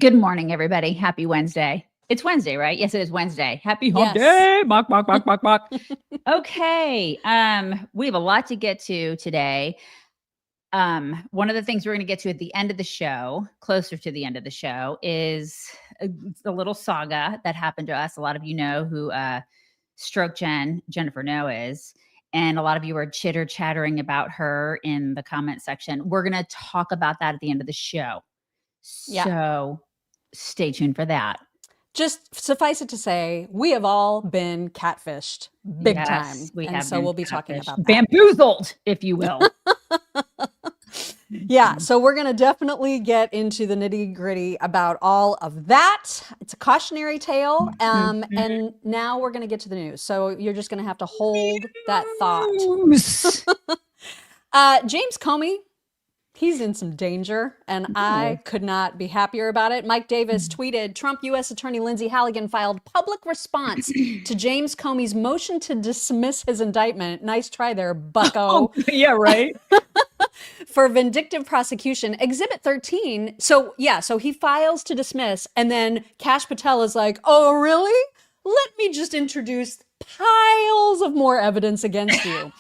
Good morning, everybody. Happy Wednesday. It's Wednesday, right? Yes, it is Wednesday. Happy hump Yes. day. Mock, mock, mock, mock, mock. Okay. We have a lot to get to today. One of the things we're going to get to at the end of the show, closer to the end of the show, is the little saga that happened to us. A lot of you know who Stroke Jennifer No is. And a lot of you are chattering about her in the comment section. We're going to talk about that at the end of the show. So stay tuned for that. Just suffice it to say, we have all been catfished big time. So we'll be talking about that. Bamboozled, if you will. Yeah, so we're going to definitely get into the nitty gritty about all of that. It's a cautionary tale. And now we're going to get to the news. So you're just going to have to hold that thought. James Comey, he's in some danger, and I could not be happier about it. Mike Davis tweeted, Trump U.S. Attorney Lindsey Halligan filed public response to James Comey's motion to dismiss his indictment. Nice try there, bucko. Yeah, right. For vindictive prosecution. Exhibit 13. So he files to dismiss, and then Kash Patel is like, oh, really? Let me just introduce piles of more evidence against you.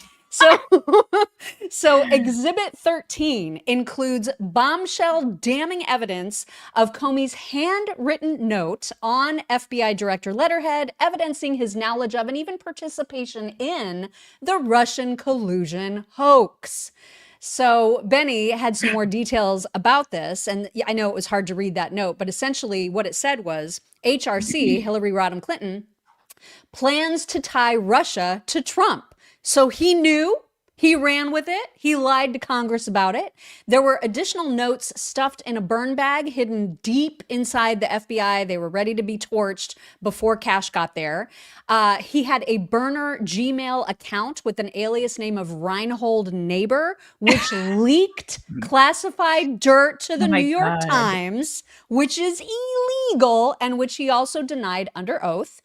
So Exhibit 13 includes bombshell damning evidence of Comey's handwritten note on FBI director letterhead, evidencing his knowledge of and even participation in the Russian collusion hoax. So Benny had some more details about this, and I know it was hard to read that note, but essentially what it said was HRC, Hillary Rodham Clinton, plans to tie Russia to Trump. So he knew, he ran with it, he lied to Congress about it. There were additional notes stuffed in a burn bag hidden deep inside the FBI. They were ready to be torched before Kash got there. He had a burner Gmail account with an alias name of Reinhold Neighbor, which leaked classified dirt to the New York Times, which is illegal, and which he also denied under oath.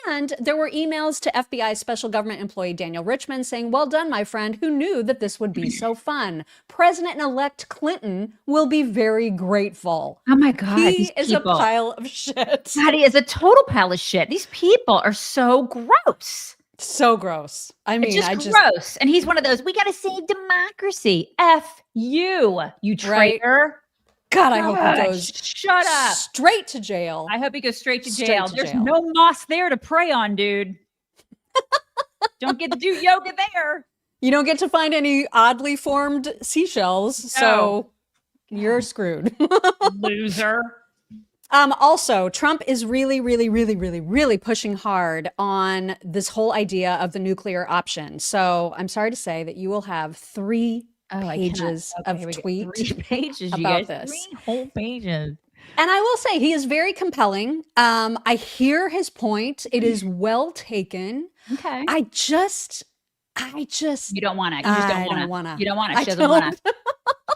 And there were emails to FBI Special Government employee Daniel Richman saying, well done, my friend, who knew that this would be so fun. President-elect Clinton will be very grateful. Oh my God. He is a pile of shit. God, he is a total pile of shit. These people are so gross. So gross. I mean, it's just gross. And he's one of those, we got to save democracy. F you traitor. Right? God, I hope he goes shut up straight to jail. I hope he goes straight to jail. There's no moss there to prey on, dude. Don't get to do yoga there. You don't get to find any oddly formed seashells, so you're screwed. Loser. Also, Trump is really pushing hard on this whole idea of the nuclear option. So I'm sorry to say that you will have 3 pages of tweet 3 pages about this. 3 whole pages. And I will say he is very compelling. I hear his point. It is well taken. Okay. I just you don't want to. You just don't want to. You don't want to. She doesn't want to.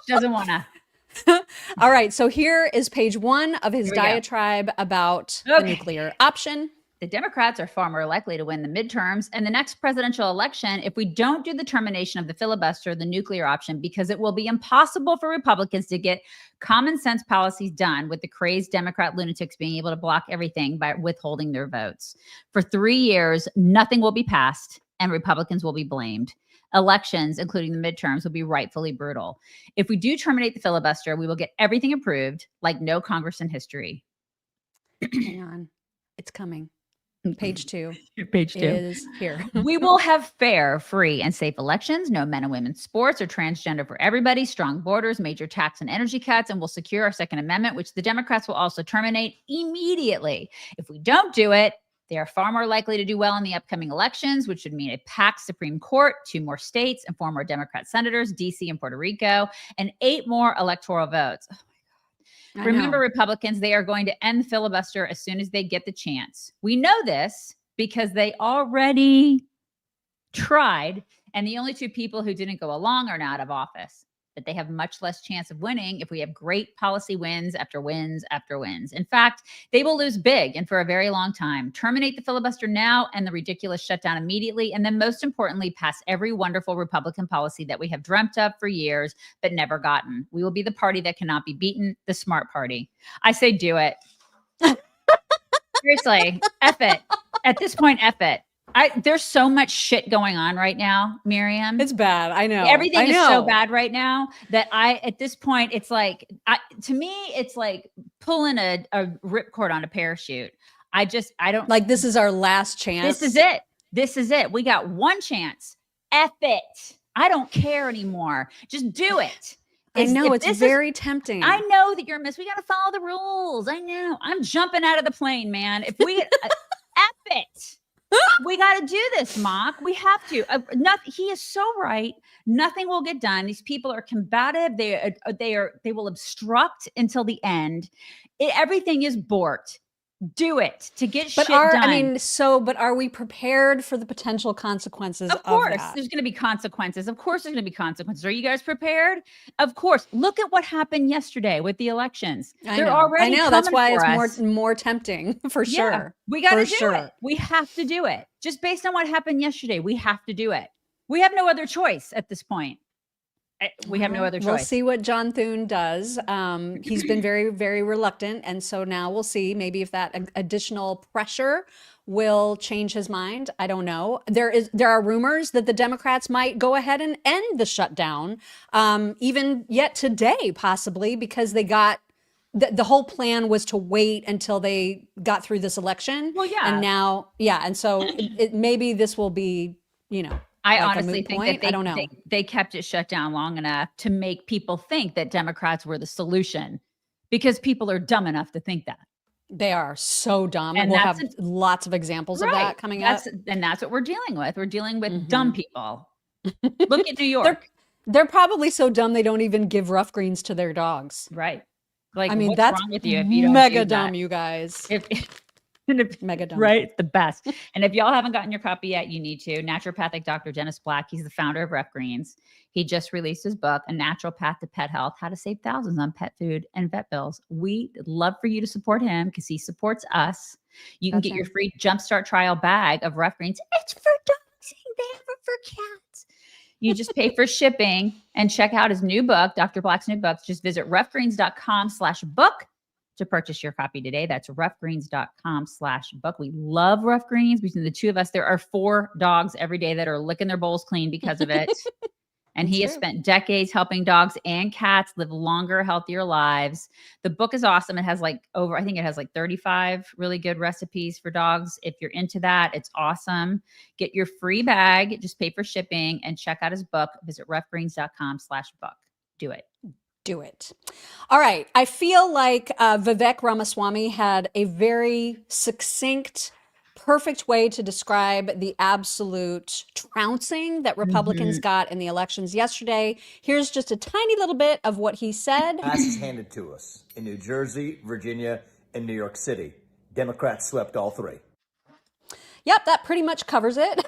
She doesn't want to. All right. So here is page 1 of his diatribe about the nuclear option. The Democrats are far more likely to win the midterms and the next presidential election if we don't do the termination of the filibuster, the nuclear option, because it will be impossible for Republicans to get common sense policies done with the crazed Democrat lunatics being able to block everything by withholding their votes. For 3 years, nothing will be passed and Republicans will be blamed. Elections, including the midterms, will be rightfully brutal. If we do terminate the filibuster, we will get everything approved like no Congress in history. Hang on. It's coming. Page 2. Page 2 is here. We will have fair, free, and safe elections, no men and women's sports or transgender for everybody, strong borders, major tax and energy cuts, and we'll secure our Second Amendment, which the Democrats will also terminate immediately. If we don't do it, they are far more likely to do well in the upcoming elections, which would mean a packed Supreme Court, 2 more states, and 4 more Democrat senators, D.C. and Puerto Rico, and 8 more electoral votes. Remember, Republicans, they are going to end the filibuster as soon as they get the chance. We know this because they already tried, and the only 2 people who didn't go along are now out of office. but they have much less chance of winning if we have great policy wins after wins after wins. In fact, they will lose big and for a very long time. Terminate the filibuster now and the ridiculous shutdown immediately. And then most importantly, pass every wonderful Republican policy that we have dreamt up for years, but never gotten. We will be the party that cannot be beaten, the smart party. I say do it. Seriously, F it. At this point, F it. There's so much shit going on right now, Miriam. It's bad. I know. Everything is so bad right now that at this point, it's like, to me, it's like pulling a ripcord on a parachute. I don't like, this is our last chance. This is it. This is it. We got one chance. F it. I don't care anymore. Just do it. I know it's very tempting. I know that you're a miss. We got to follow the rules. I know. I'm jumping out of the plane, man. If we F it. We got to do this, Mock. We have to. He is so right. Nothing will get done. These people are combative. They will obstruct until the end. Everything is borked. Do it to get shit done. But are we prepared for the potential consequences? Of course, there's going to be consequences. Of course, there's going to be consequences. Are you guys prepared? Of course. Look at what happened yesterday with the elections. I know. That's why it's more tempting for sure. We got to do it. We have to do it. Just based on what happened yesterday, we have to do it. We have no other choice at this point. We have no other choice. We'll see what John Thune does. He's been very, very reluctant. And so now we'll see maybe if that additional pressure will change his mind. I don't know. There are rumors that the Democrats might go ahead and end the shutdown, even yet today, possibly, because they got the whole plan was to wait until they got through this election. Well, yeah. And now, and so maybe this will be, I honestly think that they kept it shut down long enough to make people think that Democrats were the solution, because people are dumb enough to think that. They are so dumb. And we'll have lots of examples of that coming up. And that's what we're dealing with. We're dealing with dumb people. Look at New York. They're probably so dumb they don't even give Ruff Greens to their dogs. Right. Like, what's that's wrong with you if you don't mega dumb, you guys. Mega dumb. Right? The best. And if y'all haven't gotten your copy yet, you need to. Naturopathic Dr. Dennis Black, he's the founder of Ruff Greens. He just released his book, A Natural Path to Pet Health, How to Save Thousands on Pet Food and Vet Bills. We'd love for you to support him because he supports us. You can get your free Jumpstart trial bag of Ruff Greens. It's for dogs and never for cats. You just pay for shipping and check out his new book, Dr. Black's new book. Just visit ruffgreens.com/book to purchase your copy today. That's ruffgreens.com/book. We love Ruff Greens. Between the two of us, there are 4 dogs every day that are licking their bowls clean because of it. And he has spent decades helping dogs and cats live longer, healthier lives. The book is awesome. It has I think it has 35 really good recipes for dogs. If you're into that, it's awesome. Get your free bag, just pay for shipping, and check out his book. Visit ruffgreens.com/book. Do it. Do it. All right. I feel like Vivek Ramaswamy had a very succinct, perfect way to describe the absolute trouncing that Republicans got in the elections yesterday. Here's just a tiny little bit of what he said. Ass is handed to us in New Jersey, Virginia, and New York City. Democrats swept all 3. Yep, that pretty much covers it.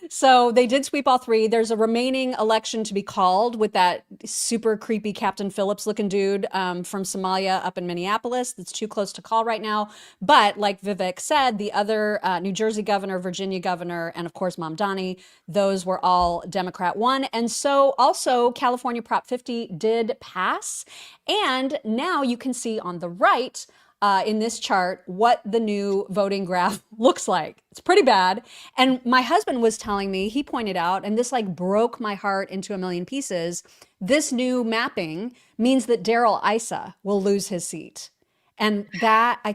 So they did sweep all 3. There's a remaining election to be called with that super creepy Captain Phillips looking dude from Somalia up in Minneapolis. That's too close to call right now. But like Vivek said, the other New Jersey governor, Virginia governor, and of course Mamdani, those were all Democrat won. And so also California Prop 50 did pass. And now you can see on the right in this chart what the new voting graph looks like. It's pretty bad. And my husband was telling me, he pointed out, and this broke my heart into a million pieces, this new mapping means that Darrell Issa will lose his seat. And that I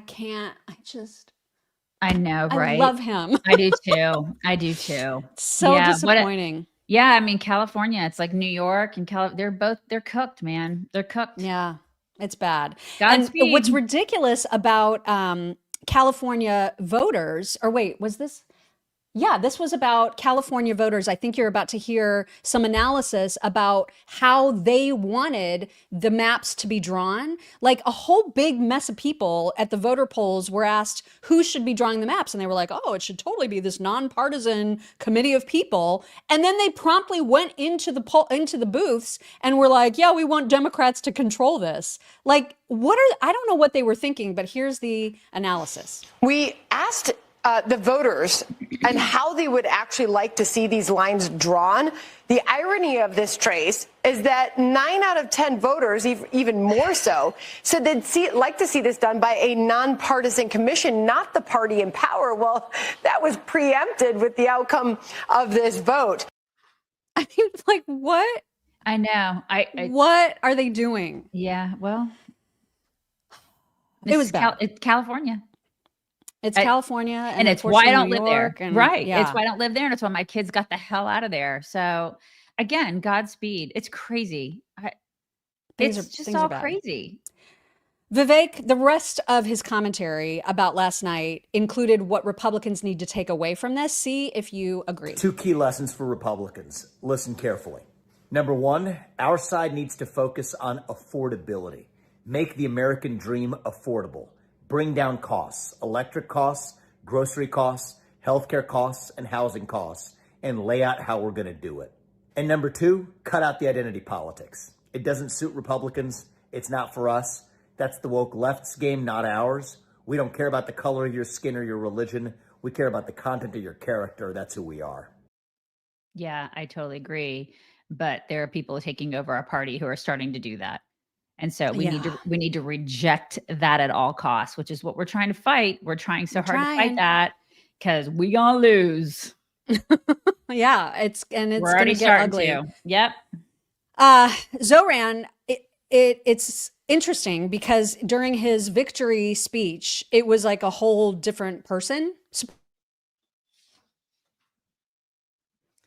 know, right? I love him. I do too. I do too. So disappointing. I mean, California, it's like New York and they're cooked, man. They're cooked. Yeah. It's bad. Godspeed. And what's ridiculous about California voters, or wait, was this? Yeah, this was about California voters. I think you're about to hear some analysis about how they wanted the maps to be drawn. Like a whole big mess of people at the voter polls were asked who should be drawing the maps. And they were like, oh, it should totally be this nonpartisan committee of people. And then they promptly went into the booths and were like, yeah, we want Democrats to control this. Like, I don't know what they were thinking, but here's the analysis. We asked the voters and how they would actually like to see these lines drawn. The irony of this, Trace, is that 9 out of 10 voters, even more so, said they'd like to see this done by a nonpartisan commission, not the party in power. Well, that was preempted with the outcome of this vote. I mean, like, what? I know. What are they doing? Yeah, well, it was bad. It's California. It's California, and it's why I don't live there. Right. Yeah. It's why I don't live there. And it's why my kids got the hell out of there. So again, Godspeed. It's crazy. It's just all crazy. Vivek, the rest of his commentary about last night included what Republicans need to take away from this. See if you agree. 2 key lessons for Republicans. Listen carefully. Number 1, our side needs to focus on affordability. Make the American dream affordable. Bring down costs, electric costs, grocery costs, healthcare costs, and housing costs, and lay out how we're going to do it. And number 2, cut out the identity politics. It doesn't suit Republicans. It's not for us. That's the woke left's game, not ours. We don't care about the color of your skin or your religion. We care about the content of your character. That's who we are. Yeah, I totally agree. But there are people taking over our party who are starting to do that. And so we need to reject that at all costs, which is what we're trying to fight. We're trying so hard to fight that because we gonna lose. Yeah, it's gonna get ugly. Yep. Zohran, it's interesting because during his victory speech, it was like a whole different person.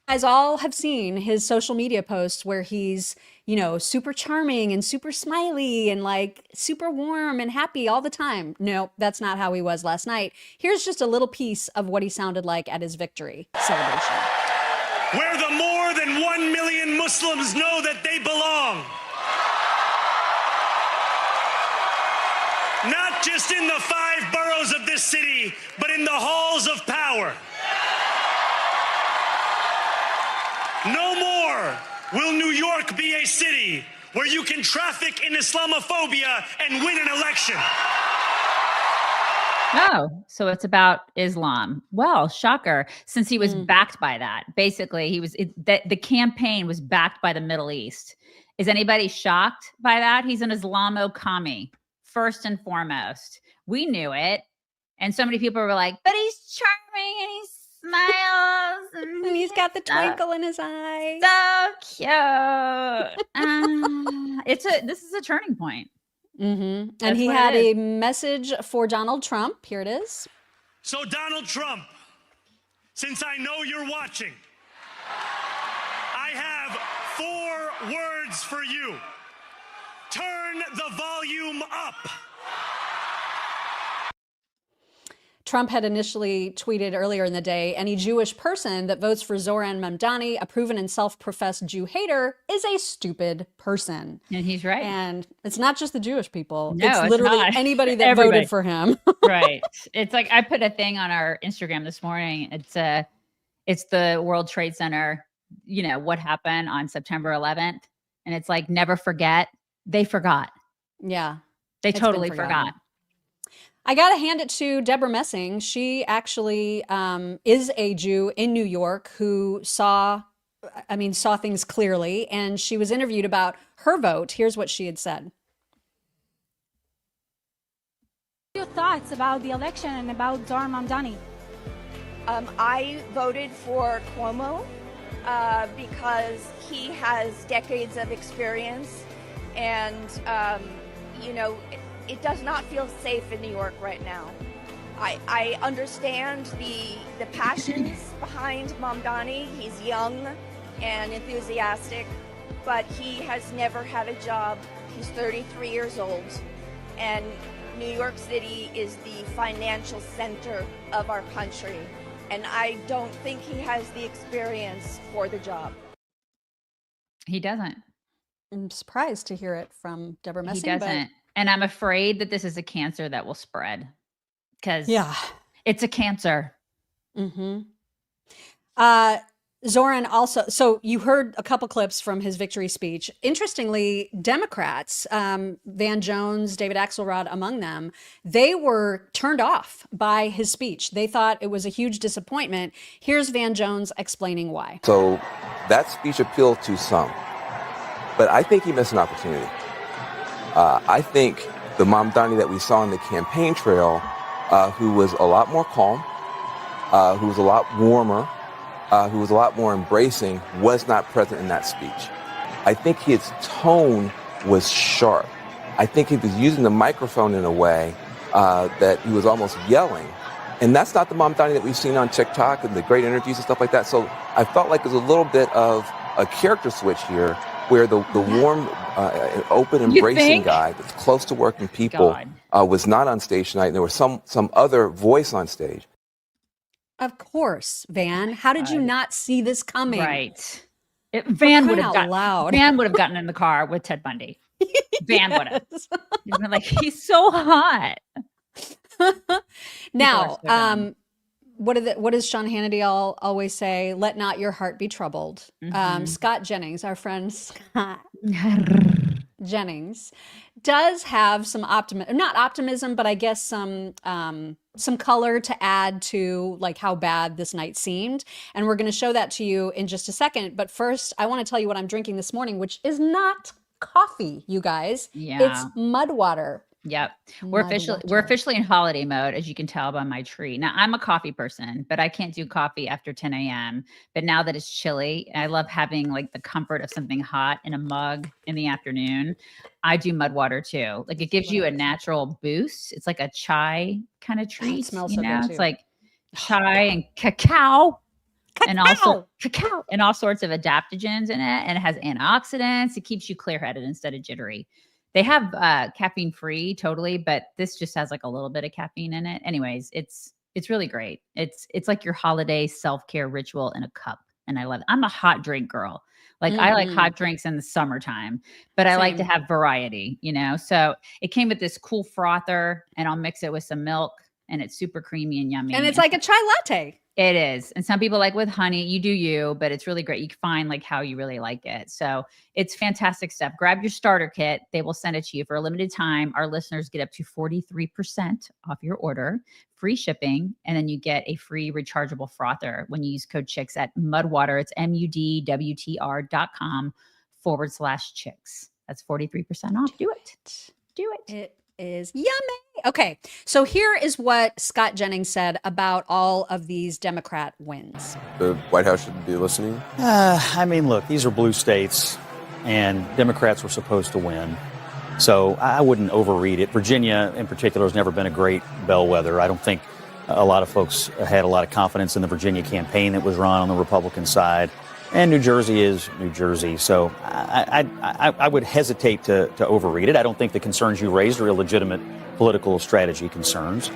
Guys all have seen his social media posts where he's, super charming and super smiley and like super warm and happy all the time. No, that's not how he was last night. Here's just a little piece of what he sounded like at his victory celebration. Where the more than 1 million Muslims know that they belong. Not just in the 5 boroughs of this city, but in the halls of power. No more will New York be a city where you can traffic in Islamophobia and win an election. Oh, so it's about Islam. Well, shocker, since he was backed by that. Basically, the campaign was backed by the Middle East. Is anybody shocked by that? He's an Islamo-commie, first and foremost. We knew it. And so many people were like, but he's charming and he smiles. And he's got the twinkle in his eye. So cute. This is a turning point. Mm-hmm. And he had a message for Donald Trump. Here it is. So Donald Trump, since I know you're watching, I have 4 words for you. Turn the volume up. Trump had initially tweeted earlier in the day, any Jewish person that votes for Zohran Mamdani, a proven and self-professed Jew hater, is a stupid person. And he's right. And it's not just the Jewish people. No, it's literally anybody that voted for him. Right. It's like I put a thing on our Instagram this morning. It's the World Trade Center, what happened on September 11th. And it's like, never forget. They forgot. Yeah. They totally forgot. I got to hand it to Deborah Messing. She actually is a Jew in New York who saw things clearly, and she was interviewed about her vote. Here's what she had said. Your thoughts about the election and about Zohran Mamdani? I voted for Cuomo because he has decades of experience, and it does not feel safe in New York right now. I understand the passions behind Mamdani. He's young and enthusiastic, but he has never had a job. He's 33 years old, and New York City is the financial center of our country. and I don't think he has the experience for the job. He doesn't. I'm surprised to hear it from Deborah He Messing. doesn't. And I'm afraid that this is a cancer that will spread because Yeah. it's a cancer. Mm-hmm. Zohran also, so you heard a couple clips from his victory speech. Interestingly, Democrats, Van Jones, David Axelrod among them, they were turned off by his speech. They thought it was a huge disappointment. Here's Van Jones explaining why. So that speech appealed to some, but I think he missed an opportunity. I think the Mamdani that we saw on the campaign trail, who was a lot more calm, who was a lot warmer, who was a lot more embracing, was not present in that speech. I think his tone was sharp. I think he was using the microphone in a way that he was almost yelling. And that's not the Mamdani that we've seen on TikTok and the great interviews and stuff like that. So I felt like there's a little bit of a character switch here where the warm, open, embracing guy that's close to working people was not on stage tonight. And there was some other voice on stage. Of course, Van. How did you not see this coming? Right. Van would have gotten in the car with Ted Bundy. Van would have. He's been like, he's so hot. Now, what does Sean Hannity always say? Let not your heart be troubled. Scott Jennings, our friend Scott Jennings, does have some not optimism, but I guess some color to add to like how bad this night seemed. And we're going to show that to you in just a second. But first, I want to tell you what I'm drinking this morning, which is not coffee, you guys. Yeah. It's Mudwtr. Yep. We're officially in holiday mode, as you can tell by my tree. Now, I'm a coffee person, but I can't do coffee after 10 a.m. But now that it's chilly, I love having like the comfort of something hot in a mug in the afternoon. I do Mudwtr too. Like it gives you a natural boost. It's like a chai kind of treat. It smells so good too. It's like chai and cacao. And also cacao and all sorts of adaptogens in it. And it has antioxidants. It keeps you clear-headed instead of jittery. They have caffeine free totally, but this just has like a little bit of caffeine in it. Anyways, it's really great. It's like your holiday self-care ritual in a cup. And I love it. I'm a hot drink girl. Like I like hot drinks in the summertime, but I like to have variety, you know? So it came with this cool frother and I'll mix it with some milk and it's super creamy and yummy. And it's like a chai latte. It is. And some people like with honey, you do you, but it's really great. You can find like how you really like it. So it's fantastic stuff. Grab your starter kit. They will send it to you for a limited time. Our listeners get up to 43% off your order, free shipping. And then you get a free rechargeable frother when you use code CHICKS at Mudwtr. It's MUDWTR.com/chicks. That's 43% off. Do it. Do it. It is yummy. Okay, so here is what Scott Jennings said about all of these Democrat wins. The White House shouldn't be listening? I mean, look, these are blue states, and Democrats were supposed to win. So I wouldn't overread it. Virginia, in particular, has never been a great bellwether. I don't think a lot of folks had a lot of confidence in the Virginia campaign that was run on the Republican side. And New Jersey is New Jersey. So I would hesitate to overread it. I don't think the concerns you raised are illegitimate political strategy concerns.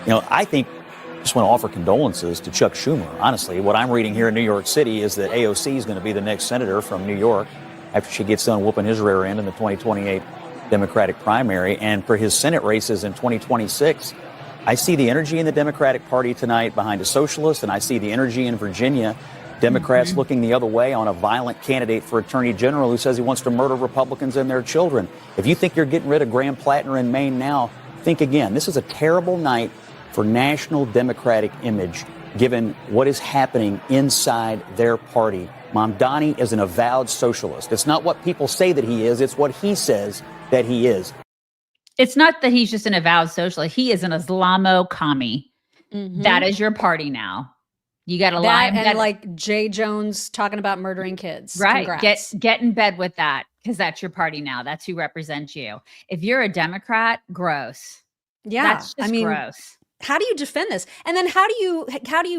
You know, I think I just want to offer condolences to Chuck Schumer. Honestly, what I'm reading here in New York City is that AOC is going to be the next senator from New York after she gets done whooping his rear end in the 2028 Democratic primary. And for his Senate races in 2026, I see the energy in the Democratic Party tonight behind a socialist, and I see the energy in Virginia. Democrats looking the other way on a violent candidate for attorney general who says he wants to murder Republicans and their children. If you think you're getting rid of Graham Plattner in Maine now, think again. This is a terrible night for national Democratic image, given what is happening inside their party. Mamdani is an avowed socialist. It's not what people say that he is. It's what he says that he is. It's not that he's just an avowed socialist. He is an Islamo-commie. That is your party now. You got to lie. And like Jay Jones talking about murdering kids. Right. Congrats. Get in bed with that because that's your party now. That's who represents you. If you're a Democrat, gross. Yeah. That's just gross. How do you defend this? And then how do you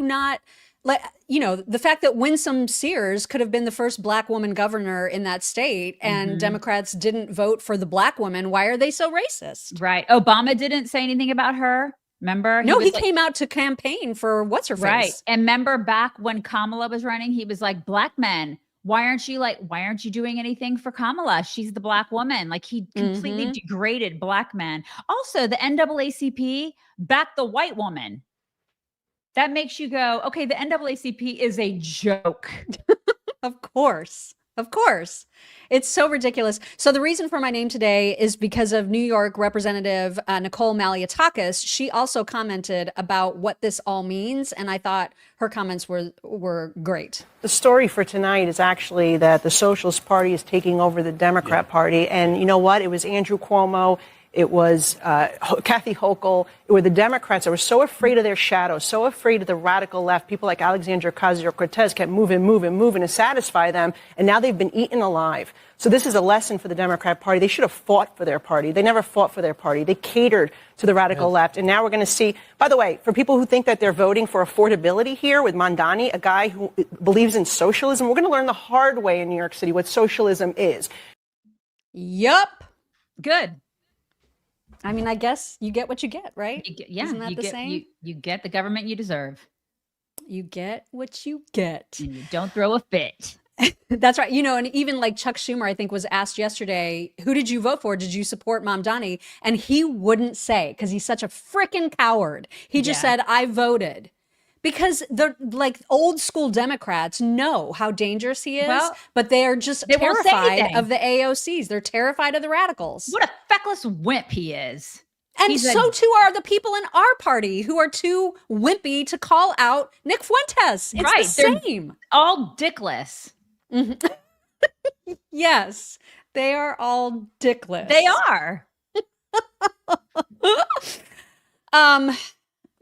not let, you know, the fact that Winsome Sears could have been the first Black woman governor in that state and Democrats didn't vote for the Black woman. Why are they so racist? Right. Obama didn't say anything about her. Remember? No, he was came out to campaign for what's her face. Right. And remember back when Kamala was running, he was like, black men, why aren't you doing anything for Kamala? She's the black woman. Like he completely degraded black men. Also, the NAACP backed the white woman. That makes you go, okay, the NAACP is a joke. Of course. Of course. It's so ridiculous. So the reason for my name today is because of New York Representative Nicole Malliotakis. She also commented about what this all means, and I thought her comments were great. The story for tonight is actually that the Socialist Party is taking over the Democrat Party, and you know what? It was Andrew Cuomo. It was Kathy Hochul. It were the Democrats that were so afraid of their shadow, so afraid of the radical left. People like Alexandria Ocasio-Cortez kept moving to satisfy them, and now they've been eaten alive. So this is a lesson for the Democrat Party. They should have fought for their party. They never fought for their party. They catered to the radical left, and now we're going to see. By the way, for people who think that they're voting for affordability here with Mamdani, a guy who believes in socialism, we're going to learn the hard way in New York City what socialism is. Yup. Good. I mean, I guess you get what you get, right? Isn't that the same? You get the government you deserve. You get what you get. And you don't throw a fit. That's right. You know, and even like Chuck Schumer, I think, was asked yesterday, who did you vote for? Did you support Mamdani? And he wouldn't say, because he's such a freaking coward. He just said, I voted. Because the like old school Democrats know how dangerous he is, but they are just terrified of the AOCs. They're terrified of the radicals. What a feckless wimp he is. And so too are the people in our party who are too wimpy to call out Nick Fuentes. It's the same. They're all dickless. Yes, they are all dickless. They are.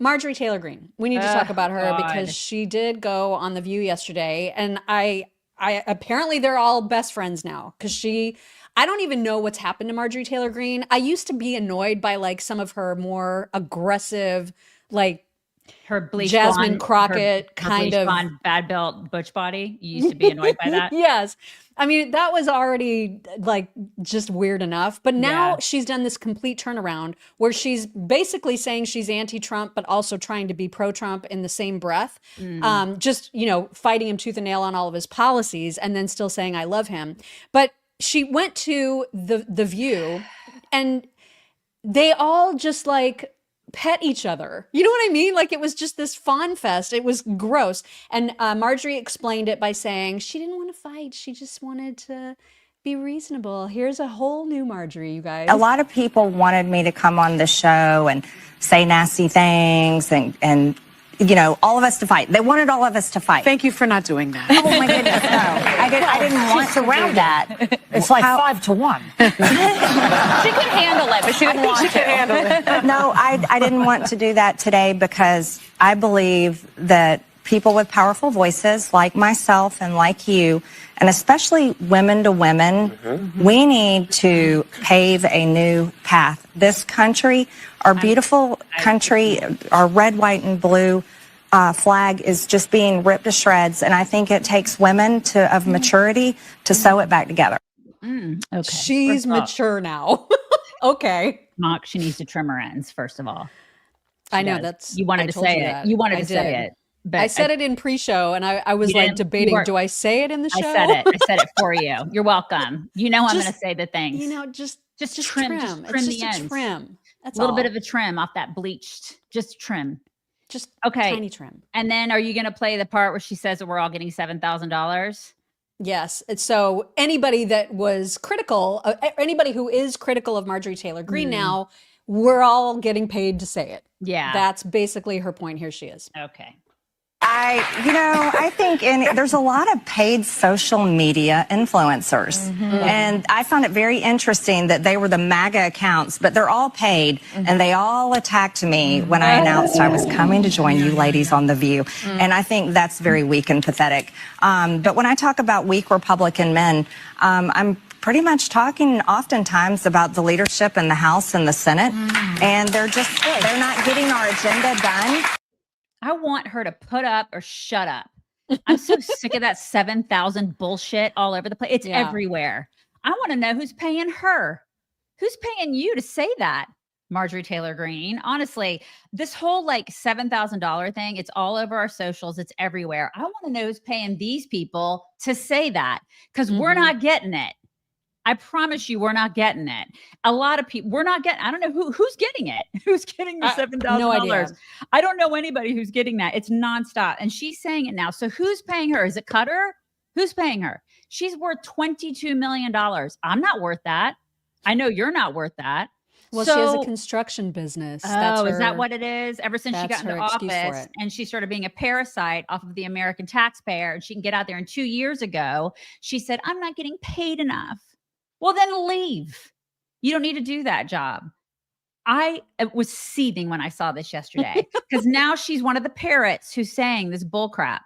Marjorie Taylor Greene. We need to talk about her because she did go on The View yesterday, and I apparently they're all best friends now because I don't even know what's happened to Marjorie Taylor Greene. I used to be annoyed by like some of her more aggressive, like her bleach Jasmine blonde, Crockett kind of blonde, bad belt butch body. You used to be annoyed by that. Yes. I mean, that was already like just weird enough. But now she's done this complete turnaround where she's basically saying she's anti-Trump, but also trying to be pro-Trump in the same breath. Just, you know, fighting him tooth and nail on all of his policies and then still saying, I love him. But she went to the View and they all just like pet each other. You know what I mean? Like it was just this fawn fest. It was gross. And Marjorie explained it by saying she didn't want to fight. She just wanted to be reasonable. Here's a whole new Marjorie, you guys. A lot of people wanted me to come on the show and say nasty things and you know, all of us to fight. They wanted all of us to fight. Thank you for not doing that. Oh my goodness, no. I didn't want to do that. It's like 5-1. She could handle it, but she didn't want to. Handle it. No, I didn't want to do that today because I believe that people with powerful voices like myself and like you, and especially women to women, we need to pave a new path. This country, our beautiful country, our red, white, and blue flag is just being ripped to shreds. And I think it takes women of maturity to sew it back together. Okay. She's mature now. Okay. Mock, she needs to trim her ends, first of all. I know that's. You wanted to say it. You wanted to say it. But I said it in pre-show, and I was like debating, do I say it in the show? I said it. I said it for you. You're welcome. You know I'm going to say the things. You know, just trim. Just trim the ends. Trim. That's a little bit of a trim off that bleached. Just trim. Just okay. Tiny trim. And then are you going to play the part where she says that we're all getting $7,000? Yes. So anybody that was critical, anybody who is critical of Marjorie Taylor Greene now, we're all getting paid to say it. Yeah. That's basically her point. Here she is. Okay. I think there's a lot of paid social media influencers. And I found it very interesting that they were the MAGA accounts, but they're all paid. And they all attacked me when I announced I was coming to join you ladies on The View. And I think that's very weak and pathetic. But when I talk about weak Republican men, I'm pretty much talking oftentimes about the leadership in the House and the Senate. And they're not getting our agenda done. I want her to put up or shut up. I'm so sick of that 7,000 bullshit all over the place. It's everywhere. I want to know who's paying her. Who's paying you to say that? Marjorie Taylor Greene. Honestly, this whole like $7,000 thing, it's all over our socials. It's everywhere. I want to know who's paying these people to say that, because we're not getting it. I promise you, we're not getting it. A lot of people, we're not getting, I don't know who's getting it. Who's getting the $7,000? No idea. I don't know anybody who's getting that. It's nonstop. And she's saying it now. So who's paying her? Is it Cutter? Who's paying her? She's worth $22 million. I'm not worth that. I know you're not worth that. Well, she has a construction business. Oh, is that what it is? Ever since she got into her excuse for office it. and she started being a parasite off of the American taxpayer, and she can get out there. And 2 years ago, she said, I'm not getting paid enough. Well, then leave. You don't need to do that job. I was seething when I saw this yesterday, because now she's one of the parrots who's saying this bull crap.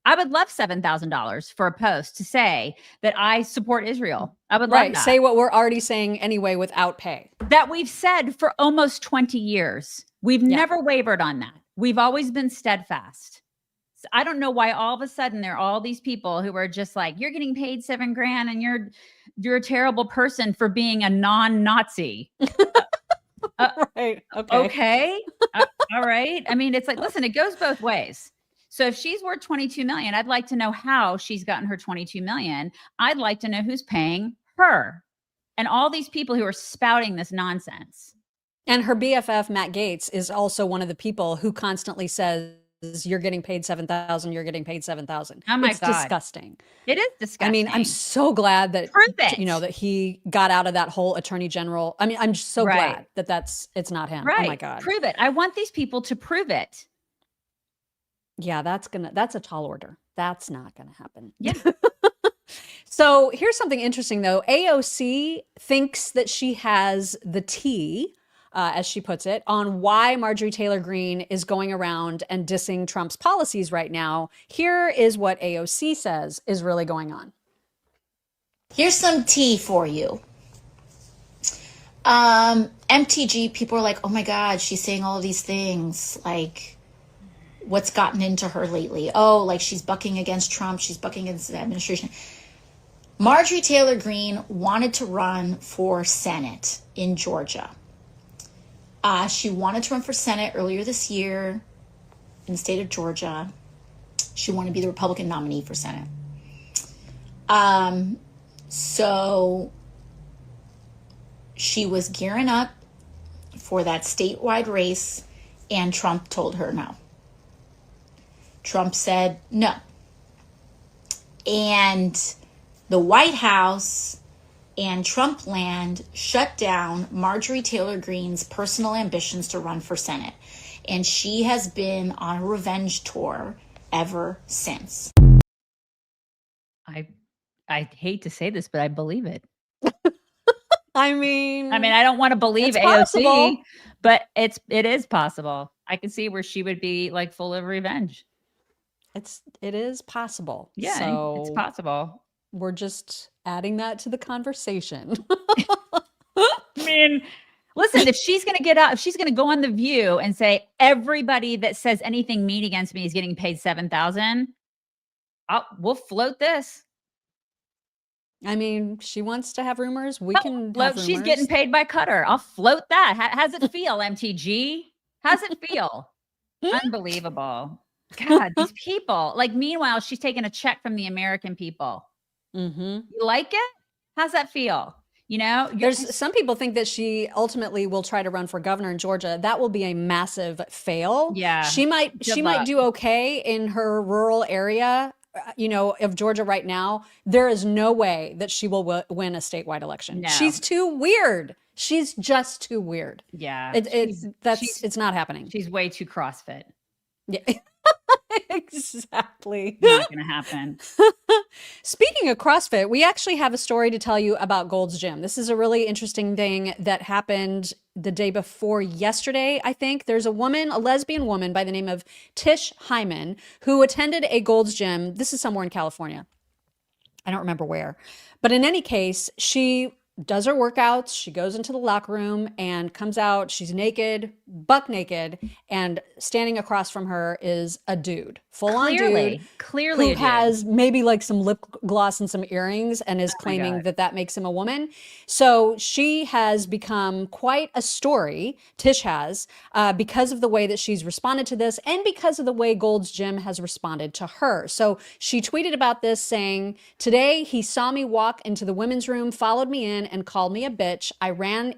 I would love $7,000 for a post to say that I support Israel. I would love that. Say what we're already saying anyway without pay. That we've said for almost 20 years. We've never wavered on that. We've always been steadfast. So I don't know why all of a sudden there are all these people who are just like, you're getting paid $7,000 and you're a terrible person for being a non-Nazi. Right. Okay. All right. I mean, it's like, listen, it goes both ways. So if she's worth $22 million, I'd like to know how she's gotten her $22 million. I'd like to know who's paying her and all these people who are spouting this nonsense. And her BFF, Matt Gaetz, is also one of the people who constantly says, you're getting paid $7,000, you're getting paid $7,000. Oh my It's God. disgusting. It is disgusting. I mean, I'm so glad that, Prove it. you know, that he got out of that whole attorney general. I mean, I'm so glad that it's not him. Right. Oh my God. Prove it. I want these people to prove it. Yeah, that's a tall order. That's not gonna happen. Yeah. So here's something interesting though. AOC thinks that she has the tea, as she puts it, on why Marjorie Taylor Greene is going around and dissing Trump's policies right now. Here is what AOC says is really going on. Here's some tea for you. MTG, people are like, oh my God, she's saying all of these things. Like, what's gotten into her lately? Oh, like she's bucking against Trump. She's bucking against the administration. Marjorie Taylor Greene wanted to run for Senate in Georgia. She wanted to run for Senate earlier this year in the state of Georgia. She wanted to be the Republican nominee for Senate. So she was gearing up for that statewide race, and Trump told her no. Trump said no. And the White House and Trump land shut down Marjorie Taylor Greene's personal ambitions to run for Senate. And she has been on a revenge tour ever since. I hate to say this, but I believe it. I mean, I don't want to believe it's AOC, possible. but it is possible. I can see where she would be like full of revenge. It is possible. Yeah, so it's possible. We're just adding that to the conversation. I mean, listen, if she's going to get out, if she's going to go on The View and say everybody that says anything mean against me is getting paid $7,000, we'll float this. I mean, she wants to have rumors. We can have rumors. She's getting paid by Cutter. I'll float that. How's it feel, MTG? How's it feel? Unbelievable. God, these people. Like, meanwhile, she's taking a check from the American people. Mm-hmm. You like it? How's that feel? You know, there's some people think that she ultimately will try to run for governor in Georgia. That will be a massive fail. Yeah. She might do okay in her rural area, you know, of Georgia right now. There is no way that she will win a statewide election. No. She's too weird. She's just too weird. Yeah. It's not happening. She's way too CrossFit. Yeah. Exactly. Not gonna happen. Speaking of CrossFit, we actually have a story to tell you about Gold's Gym. This is a really interesting thing that happened the day before yesterday, I think. There's a lesbian woman by the name of Tish Hyman, who attended a Gold's Gym. This is somewhere in California. I don't remember where. But in any case, she does her workouts. She goes into the locker room and comes out. She's naked, buck naked, and standing across from her is a dude, full-on dude, clearly who has maybe like some lip gloss and some earrings and is claiming that makes him a woman. So she has become quite a story, Tish has, because of the way that she's responded to this and because of the way Gold's Gym has responded to her. So she tweeted about this saying, "Today he saw me walk into the women's room, followed me in, and called me a bitch. I ran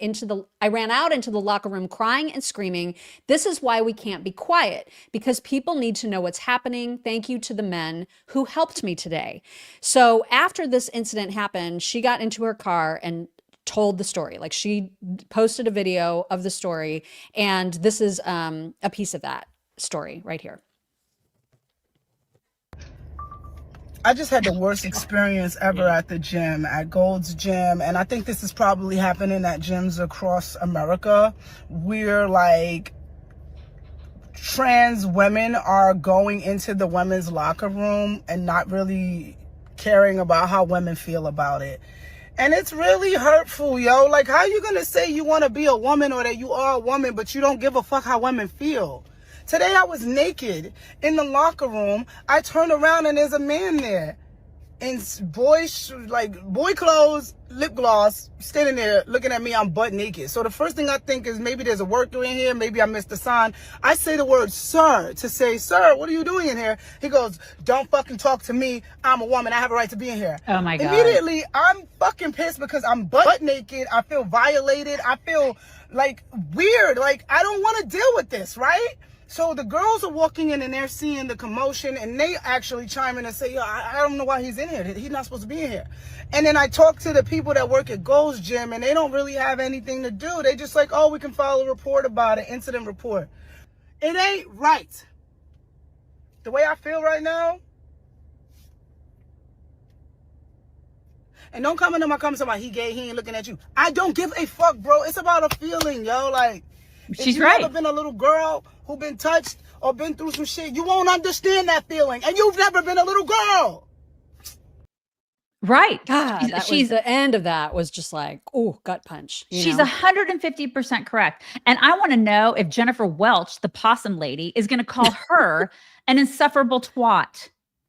out into the locker room crying and screaming. This is why we can't be quiet, because people need to know what's happening. Thank you to the men who helped me today." So after this incident happened, she got into her car and told the story. Like, she posted a video of the story, and this is a piece of that story right here. I just had the worst experience ever at the gym, at Gold's Gym. And I think this is probably happening at gyms across America, where like trans women are going into the women's locker room and not really caring about how women feel about it. And it's really hurtful, yo. Like, how you gonna say you wanna be a woman or that you are a woman, but you don't give a fuck how women feel? Today I was naked in the locker room. I turned around and there's a man there in boy clothes, lip gloss, standing there looking at me. I'm butt naked. So the first thing I think is maybe there's a worker in here. Maybe I missed the sign. I say the word sir to say, "Sir, what are you doing in here?" He goes, "Don't fucking talk to me. I'm a woman. I have a right to be in here." Oh my God. Immediately, I'm fucking pissed because I'm butt naked. I feel violated. I feel like weird. Like, I don't want to deal with this, right? So the girls are walking in and they're seeing the commotion and they actually chime in and say, "Yo, I don't know why he's in here. He's not supposed to be in here." And then I talk to the people that work at Gold's Gym and they don't really have anything to do. They just like, "Oh, we can file a report about it, incident report." It ain't right. The way I feel right now. And don't come into my comments about he gay, he ain't looking at you. I don't give a fuck, bro. It's about a feeling, yo. Like, she's if you've right. Never been a little girl who been touched or been through some shit, you won't understand that feeling. And you've never been a little girl. Right. God, she's the end of that was just like, oh, gut punch. She's 150% correct. And I want to know if Jennifer Welch, the possum lady, is going to call her an insufferable twat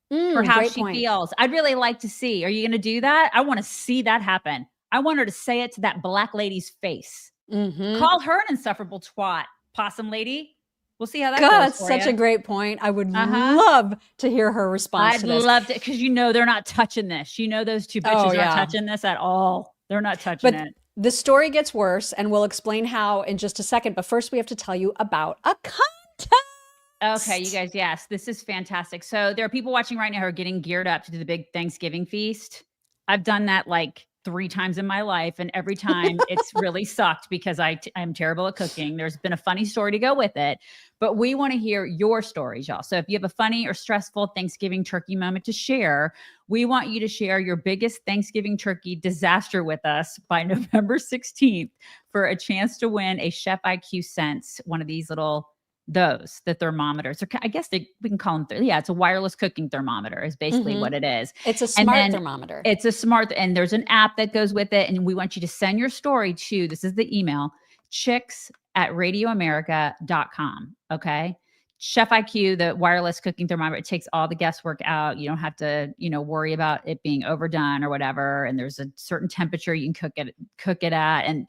for how she feels. I'd really like to see. Are you going to do that? I want to see that happen. I want her to say it to that black lady's face. Call her an insufferable twat, possum lady. We'll see how that goes. That's such a great point. I would love to hear her response to this. I'd love to, because they're not touching this. Those two bitches aren't touching this at all. They're not touching it. The story gets worse, and we'll explain how in just a second. But first, we have to tell you about a contest. Okay, you guys, yes, this is fantastic. So there are people watching right now who are getting geared up to do the big Thanksgiving feast. I've done that like 3 times in my life, and every time it's really sucked because I'm terrible at cooking. There's been a funny story to go with it, but we want to hear your stories, y'all. So if you have a funny or stressful Thanksgiving turkey moment to share, we want you to share your biggest Thanksgiving turkey disaster with us by November 16th for a chance to win a Chef IQ Sense, one of these little the thermometers. Or I guess we can call them, it's a wireless cooking thermometer is basically what it is. It's a smart thermometer. It's a smart, and there's an app that goes with it. And we want you to send your story to, this is the email, chicks@radioamerica.com. Okay. Chef IQ, the wireless cooking thermometer, it takes all the guesswork out. You don't have to, worry about it being overdone or whatever. And there's a certain temperature you can cook it at. And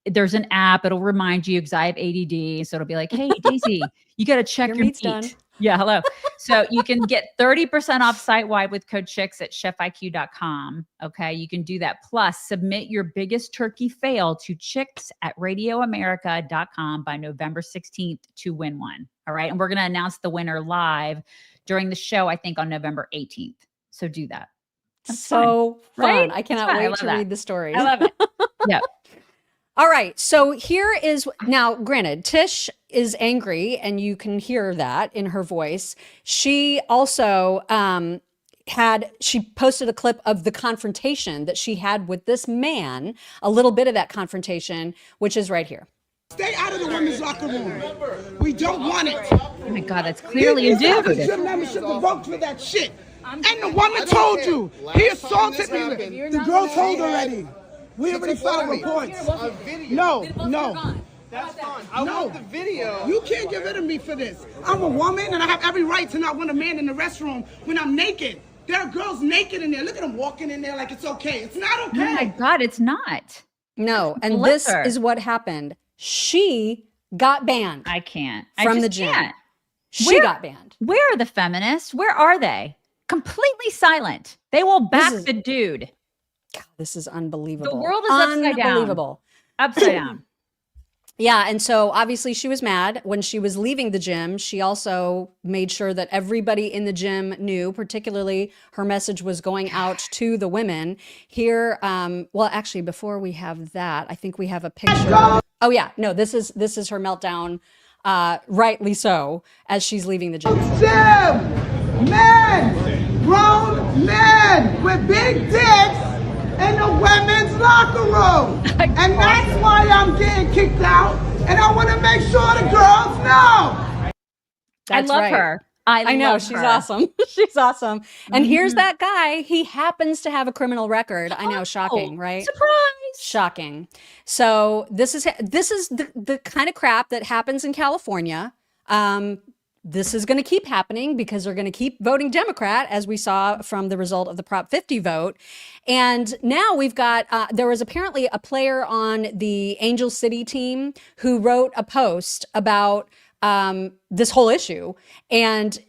there's an app. It'll remind you, because I have ADD. So it'll be like, "Hey, Daisy, you got to check your meat." Done. Yeah, hello. So you can get 30% off site-wide with code CHICKS at chefiq.com. Okay, you can do that. Plus, submit your biggest turkey fail to chicks@radioamerica.com by November 16th to win one. All right, and we're going to announce the winner live during the show, I think, on November 18th. So do that. That's so fun. Right? I cannot wait to read the stories. I love it. Yeah. All right. So here is, now granted, Tish is angry and you can hear that in her voice. She also she posted a clip of the confrontation that she had with this man, a little bit of that confrontation, which is right here. Stay out of the women's locker room. We don't want it. Oh my God, that's clearly a dude. The gym membership to vote for that shit. And the woman told you. He assaulted me. The girl told already. We already filed reports. No. That's fine. I want the video. You can't get rid of me for this. I'm a woman and I have every right to not want a man in the restroom when I'm naked. There are girls naked in there. Look at them walking in there like it's okay. It's not okay. Oh my God, it's not. No, and this is what happened. She got banned. I can't. From the gym. She got banned. Where are the feminists? Where are they? Completely silent. They will back the dude. God, this is unbelievable. The world is upside down. Unbelievable. Upside down. Yeah, and so obviously she was mad when she was leaving the gym. She also made sure that everybody in the gym knew, particularly her message was going out to the women. Here, well, actually, before we have that, I think we have a picture. Oh yeah, no, this is her meltdown, rightly so, as she's leaving the gym. Gym, men, grown men with big dicks in the women's locker room. And that's why I'm getting kicked out. And I want to make sure the girls know. I love her. I know, love she's her. awesome. She's awesome. And here's that guy. He happens to have a criminal record. I know, shocking, right? Surprise! Shocking. So this is the kind of crap that happens in California. This is going to keep happening because they're going to keep voting Democrat, as we saw from the result of the Prop 50 vote. And now we've got, there was apparently a player on the Angel City team who wrote a post about this whole issue. And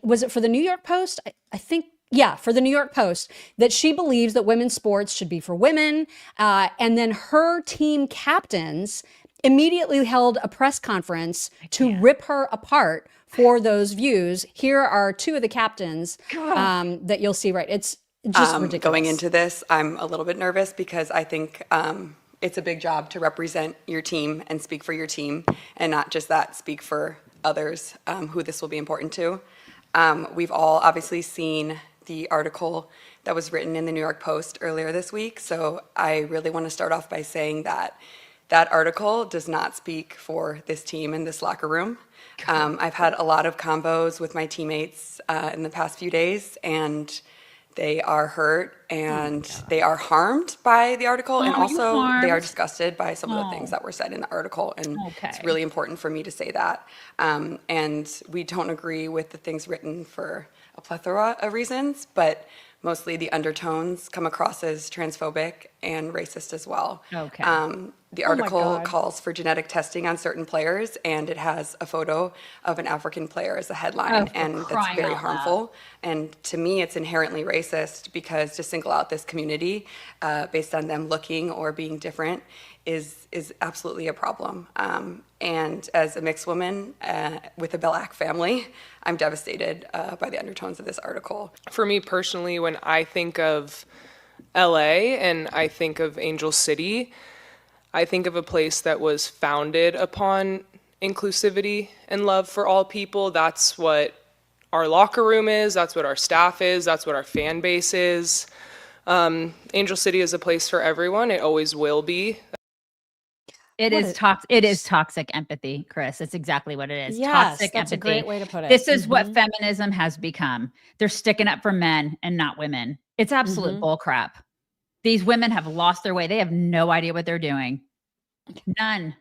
was it for the New York Post? I think, yeah, for the New York Post, that she believes that women's sports should be for women. And then her team captains immediately held a press conference to rip her apart for those views. Here are two of the captains that you'll see, right? It's just ridiculous. Going into this, I'm a little bit nervous because I think it's a big job to represent your team and speak for your team, and not just that, speak for others who this will be important to. We've all obviously seen the article that was written in the New York Post earlier this week, so I really want to start off by saying that that article does not speak for this team in this locker room. I've had a lot of combos with my teammates in the past few days, and they are hurt and they are harmed by the article, and also they are disgusted by some of the things that were said in the article, and it's really important for me to say that. And we don't agree with the things written for a plethora of reasons, but mostly the undertones come across as transphobic and racist as well. The article calls for genetic testing on certain players, and it has a photo of an African player as a headline, and that's very harmful. And to me, it's inherently racist, because to single out this community based on them looking or being different is absolutely a problem. And as a mixed woman with a Black family, I'm devastated by the undertones of this article. For me personally, when I think of LA and I think of Angel City, I think of a place that was founded upon inclusivity and love for all people. That's what our locker room is, that's what our staff is, that's what our fan base is. Angel City is a place for everyone, it always will be. It is toxic empathy, Chris. It's exactly what it is. Yes, toxic that's empathy. a great way to put it. This is what feminism has become. They're sticking up for men and not women. It's absolute bull crap. These women have lost their way. They have no idea what they're doing. None.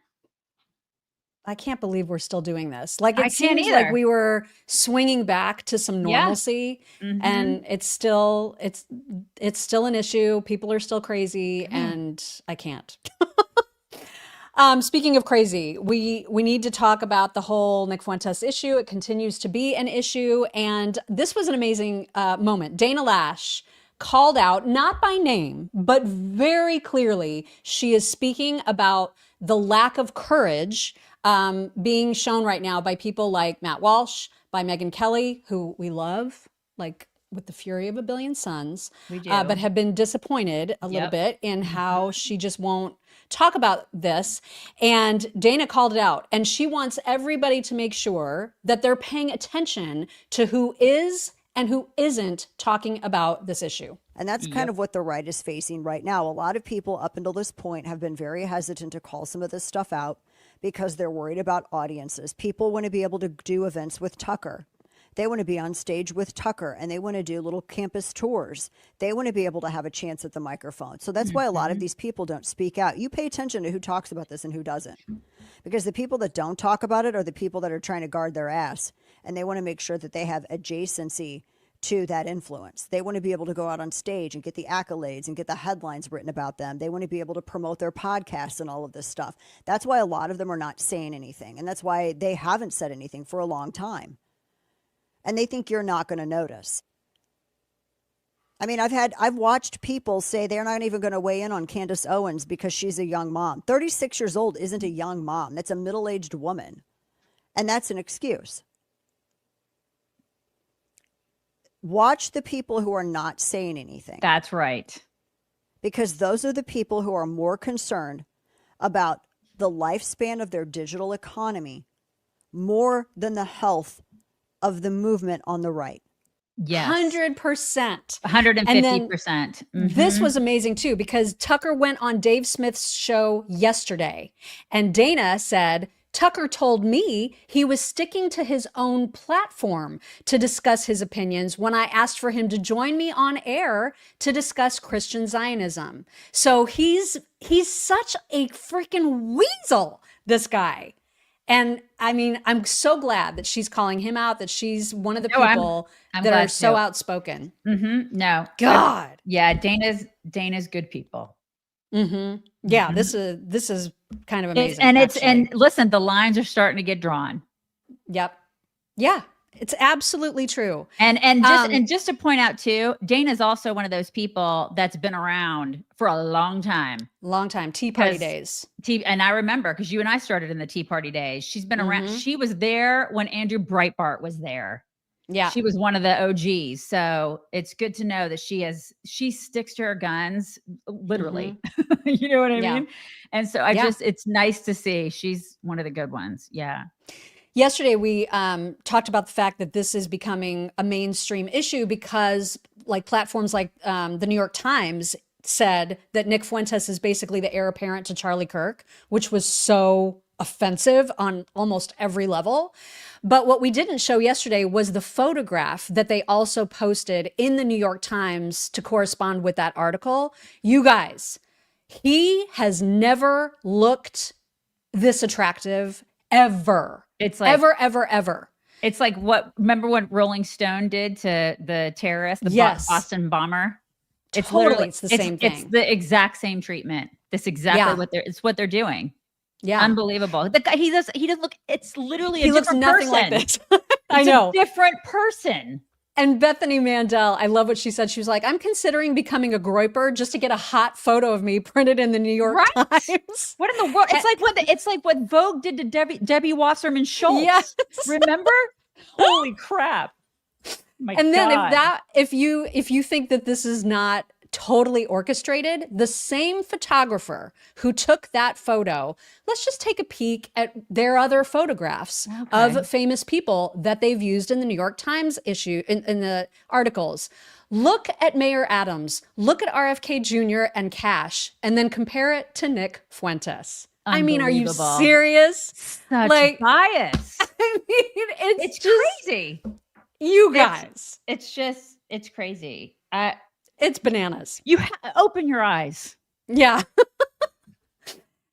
I can't believe we're still doing this. Like, I it can't seems either. like we were swinging back to some normalcy, and it's still an issue. People are still crazy, and I can't. Speaking of crazy, we need to talk about the whole Nick Fuentes issue. It continues to be an issue, and this was an amazing moment. Dana Loesch called out, not by name, but very clearly, she is speaking about the lack of courage being shown right now by people like Matt Walsh, by Megyn Kelly, who we love, like with the fury of a billion suns, but have been disappointed a little bit in how she just won't talk about this. And Dana called it out, and she wants everybody to make sure that they're paying attention to who is and who isn't talking about this issue. And that's kind of what the right is facing right now. A lot of people up until this point have been very hesitant to call some of this stuff out because they're worried about audiences. People want to be able to do events with Tucker. They want to be on stage with Tucker, and they want to do little campus tours. They want to be able to have a chance at the microphone. So that's why a lot of these people don't speak out. You pay attention to who talks about this and who doesn't. Because the people that don't talk about it are the people that are trying to guard their ass, and they want to make sure that they have adjacency to that influence. They want to be able to go out on stage and get the accolades and get the headlines written about them. They want to be able to promote their podcasts and all of this stuff. That's why a lot of them are not saying anything. And that's why they haven't said anything for a long time. And they think you're not going to notice. I mean, I've watched people say they're not even going to weigh in on Candace Owens because she's a young mom. 36 years old isn't a young mom. That's a middle-aged woman. And that's an excuse. Watch the people who are not saying anything. That's right. Because those are the people who are more concerned about the lifespan of their digital economy more than the health of the movement on the right. Yes. 100%. 150%. This was amazing too, because Tucker went on Dave Smith's show yesterday, and Dana said, Tucker told me he was sticking to his own platform to discuss his opinions when I asked for him to join me on air to discuss Christian Zionism. So he's such a freaking weasel, this guy. And I mean, I'm so glad that she's calling him out, that she's one of the people I'm that are glad so too. outspoken. No. God. Yeah, Dana's good people. Yeah, this is kind of amazing. And listen, the lines are starting to get drawn. Yep. Yeah, it's absolutely true. And just to point out too, Dana's also one of those people that's been around for a long time. Tea Party days. And I remember, because you and I started in the Tea Party days. She's been around. She was there when Andrew Breitbart was there. Yeah. She was one of the OGs. So it's good to know that she sticks to her guns, literally. You know what I mean? And so it's nice to see she's one of the good ones. Yeah. Yesterday, we talked about the fact that this is becoming a mainstream issue because like platforms like the New York Times said that Nick Fuentes is basically the heir apparent to Charlie Kirk, which was so offensive on almost every level. But what we didn't show yesterday was the photograph that they also posted in the New York Times to correspond with that article. You guys, he has never looked this attractive ever. It's like ever. It's like remember what Rolling Stone did to the terrorist, the Boston bomber? It's the same thing. It's the exact same treatment. That's exactly what they're doing. Yeah. Unbelievable. The guy, he doesn't look, it's literally he looks nothing like this. I know. A different person. And Bethany Mandel, I love what she said. She was like, I'm considering becoming a Groyper just to get a hot photo of me printed in the New York Times. What in the world? It's like what Vogue did to Debbie Wasserman Schultz. Yes. Remember? Holy crap. Then if you think that this is not totally orchestrated, the same photographer who took that photo, let's just take a peek at their other photographs of famous people that they've used in the New York Times issue, in the articles. Look at Mayor Adams, look at RFK Jr. and Cash, and then compare it to Nick Fuentes. I mean, are you serious? Such bias. I mean, it's just crazy. You guys. It's crazy. It's bananas. You open your eyes. Yeah.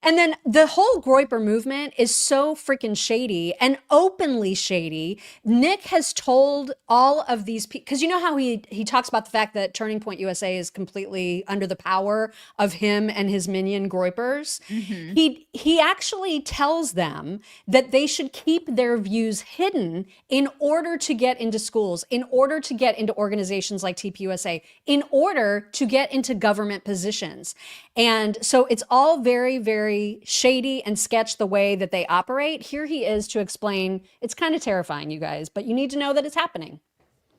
And then the whole Groyper movement is so freaking shady and openly shady. Nick has told all of these people, because you know how he talks about the fact that Turning Point USA is completely under the power of him and his minion Groypers. He actually tells them that they should keep their views hidden in order to get into schools, in order to get into organizations like TPUSA, in order to get into government positions. And so it's all very, very shady and sketch the way that they operate. Here he is to explain. It's kind of terrifying, you guys, but you need to know that it's happening.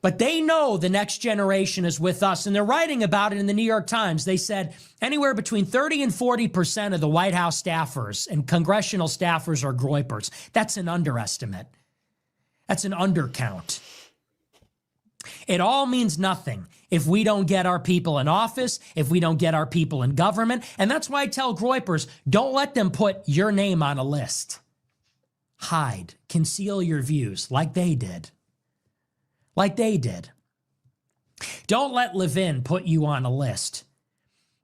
But they know the next generation is with us, and they're writing about it in the New York Times. They said anywhere between 30 and 40% of the White House staffers and congressional staffers are Groypers. That's an underestimate. That's an undercount. It all means nothing if we don't get our people in office, if we don't get our people in government. And that's why I tell Groypers, don't let them put your name on a list. Hide, conceal your views like they did. like they did. Don't let Levin put you on a list.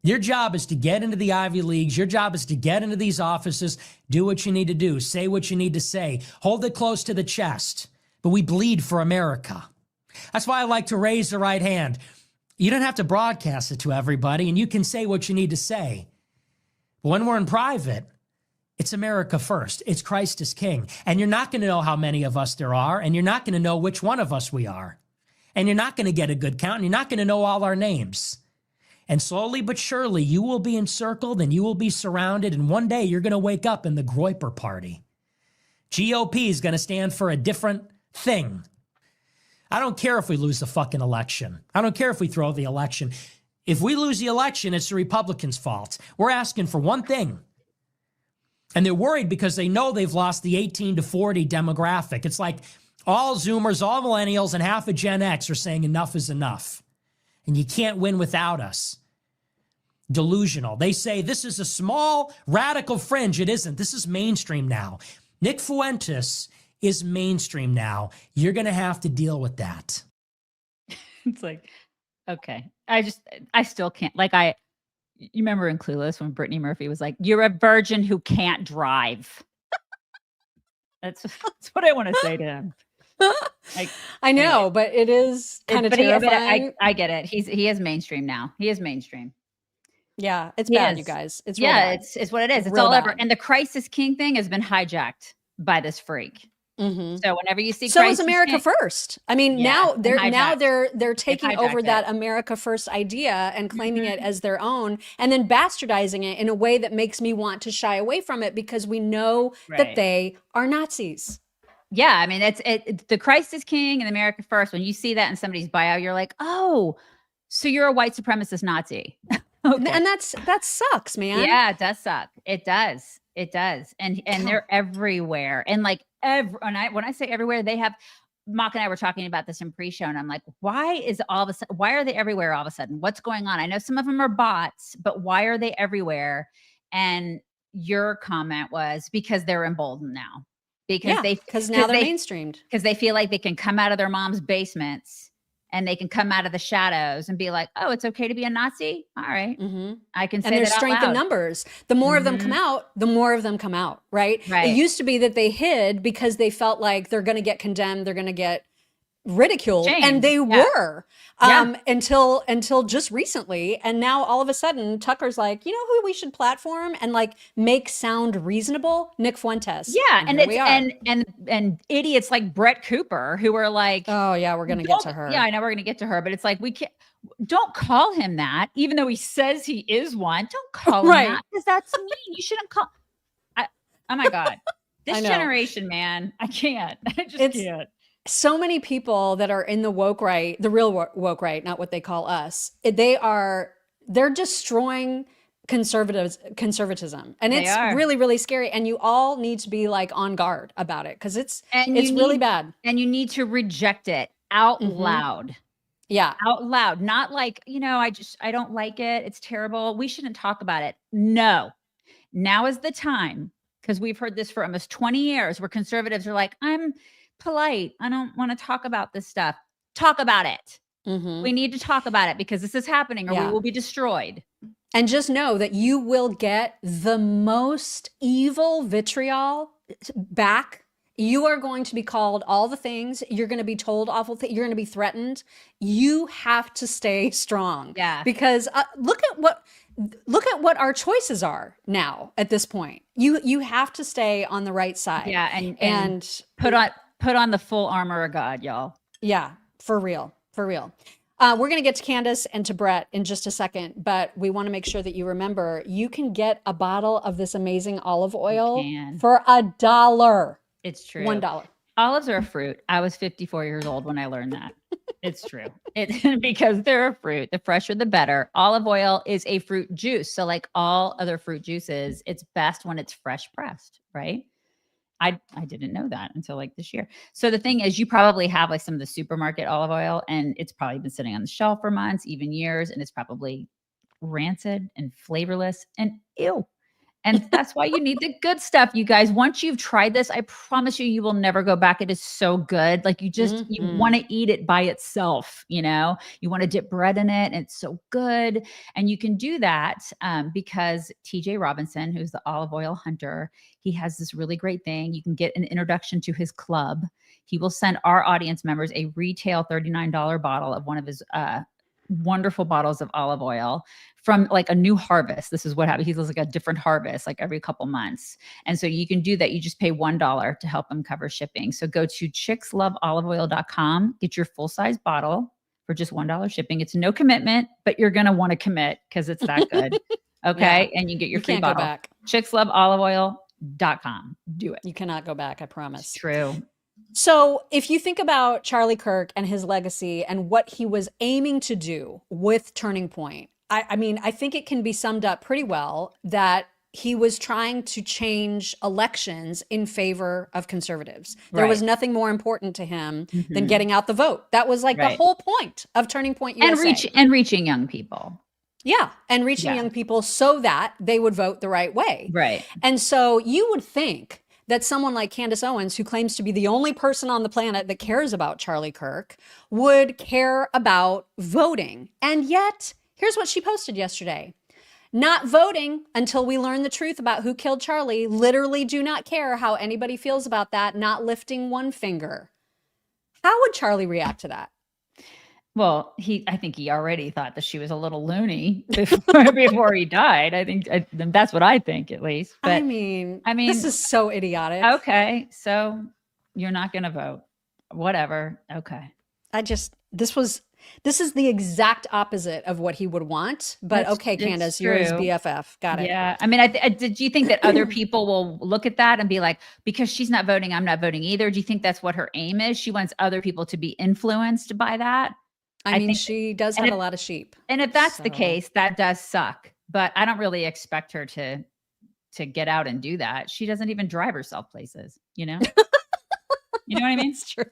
Your job is to get into the Ivy Leagues. Your job is to get into these offices, do what you need to do, say what you need to say, hold it close to the chest. But we bleed for America. That's why I like to raise the right hand. You don't have to broadcast it to everybody, and you can say what you need to say. But when we're in private, it's America first. It's Christ is King. And you're not going to know how many of us there are, and you're not going to know which one of us we are. And you're not going to get a good count, and you're not going to know all our names. And slowly but surely, you will be encircled and you will be surrounded, and one day you're going to wake up in the Groyper party. GOP is going to stand for a different thing. I don't care if we lose the fucking election. I don't care if we throw the election. If we lose the election, it's the Republicans' fault. We're asking for one thing. And they're worried because they know they've lost the 18 to 40 demographic. It's like all Zoomers, all millennials, and half of Gen X are saying enough is enough. And you can't win without us. Delusional. They say this is a small radical fringe. It isn't. This is mainstream now. Nick Fuentes is mainstream now. You're going to have to deal with that. It's like, okay. I still can't. You remember in Clueless when Brittany Murphy was like, you're a virgin who can't drive. That's what I want to say to him. I know, but it is kind of terrifying. I get it. He is mainstream now. He is mainstream. Yeah, it's bad, you guys. It's real yeah, bad. it's what it is. It's real all bad. over. And the Crisis King thing has been hijacked by this freak. Mm-hmm. So whenever you see so Crisis is America King, First. I mean, Yeah, now it's they're taking over that America First idea and claiming it as their own, and then bastardizing it in a way that makes me want to shy away from it because we know that Right. they are Nazis. Yeah, I mean, it's the Crisis King and America First. When you see that in somebody's bio, you're like, oh, so you're a white supremacist Nazi. Okay. And that sucks, man. Yeah, it does suck. It does. It does. And they're everywhere. And like when I say everywhere, they have Mock and I were talking about this in pre-show, and I'm like, why are they everywhere all of a sudden? What's going on? I know some of them are bots, but why are they everywhere? And your comment was because they're emboldened now. Because now they're mainstreamed. Because they feel like they can come out of their mom's basements and they can come out of the shadows and be like, oh, it's okay to be a Nazi? All right. Mm-hmm. I can say and there's that out strength in loud. numbers. The more of them come out, the more of them come out, right? Right. It used to be that they hid because they felt like they're going to get condemned, they're going to get ridiculed, Shamed. and they Yeah. were Yeah. until just recently. And now all of a sudden, Tucker's like, you know who we should platform and like make sound reasonable? Nick Fuentes. Yeah, and here we are. and idiots like Brett Cooper who are like, oh yeah, we're gonna get to her. Yeah, I know we're gonna get to her, but it's like we can't. Don't call him that, even though he says he is one. Don't call him Right. that because that's mean. You shouldn't call. Oh my god, this I know. generation, man, I can't. I just can't. So many people that are in the woke right, the real woke right, not what they call us, they're destroying conservatism. And They it's are. really, really scary. And you all need to be like on guard about it because it's You really need- bad. And you need to reject it out Mhm. loud. Yeah. Out loud, not like, I don't like it. It's terrible. We shouldn't talk about it. No, now is the time, because we've heard this for almost 20 years where conservatives are like, I'm polite. I don't want to talk about this stuff. Talk about it. Mhm. We need to talk about it because this is happening or Yeah. we will be destroyed. And just know that you will get the most evil vitriol back. You are going to be called all the things. You're going to be told awful things. You're going to be threatened. You have to stay strong. Yeah. Because look at what our choices are now at this point. You have to stay on the right side. Yeah. And put on the full armor of God, y'all. Yeah, for real. For real. We're going to get to Candace and to Brett in just a second, but we want to make sure that you remember you can get a bottle of this amazing olive oil for $1. It's true. $1. Olives are a fruit. I was 54 years old when I learned that. It's true. Because they're a fruit. The fresher, the better. Olive oil is a fruit juice. So like all other fruit juices, it's best when it's fresh pressed, right? I didn't know that until like this year. So the thing is, you probably have like some of the supermarket olive oil and it's probably been sitting on the shelf for months, even years, and it's probably rancid and flavorless and ew. And that's why you need the good stuff, you guys. Once you've tried this, I promise you, you will never go back. It is so good. Like you want to eat it by itself. You want to dip bread in it. And it's so good. And you can do that because TJ Robinson, who's the olive oil hunter, he has this really great thing. You can get an introduction to his club. He will send our audience members a retail $39 bottle of one of his wonderful bottles of olive oil from like a new harvest. This is what happens. He does like a different harvest like every couple months. And so you can do that. You just pay $1 to help him cover shipping. So go to chicksloveoliveoil.com, get your full-size bottle for just $1 shipping. It's no commitment, but you're going to want to commit because it's that good. Okay. Yeah. And you get your free bottle. Back. chicksloveoliveoil.com. Do it. You cannot go back. I promise. It's true. So if you think about Charlie Kirk and his legacy and what he was aiming to do with Turning Point, I mean, I think it can be summed up pretty well that he was trying to change elections in favor of conservatives. There was nothing more important to him than getting out the vote. That was like the whole point of Turning Point USA. And reaching young people. Yeah. And reaching young people so that they would vote the right way. Right. And so you would think that someone like Candace Owens, who claims to be the only person on the planet that cares about Charlie Kirk, would care about voting. And yet, here's what she posted yesterday. Not voting until we learn the truth about who killed Charlie. Literally do not care how anybody feels about that. Not lifting one finger. How would Charlie react to that? Well, I think he already thought that she was a little loony before he died. I think that's what I think, at least. But I mean, this is so idiotic. Okay, so you're not going to vote. Whatever. Okay. This is the exact opposite of what he would want. But okay, Candace, you're his BFF. Got it. Yeah. I mean, did you think that other people will look at that and be like, because she's not voting, I'm not voting either? Do you think that's what her aim is? She wants other people to be influenced by that? I mean, she does have a lot of sheep. And if that's the case, that does suck. But I don't really expect her to get out and do that. She doesn't even drive herself places, You know what I mean? It's true.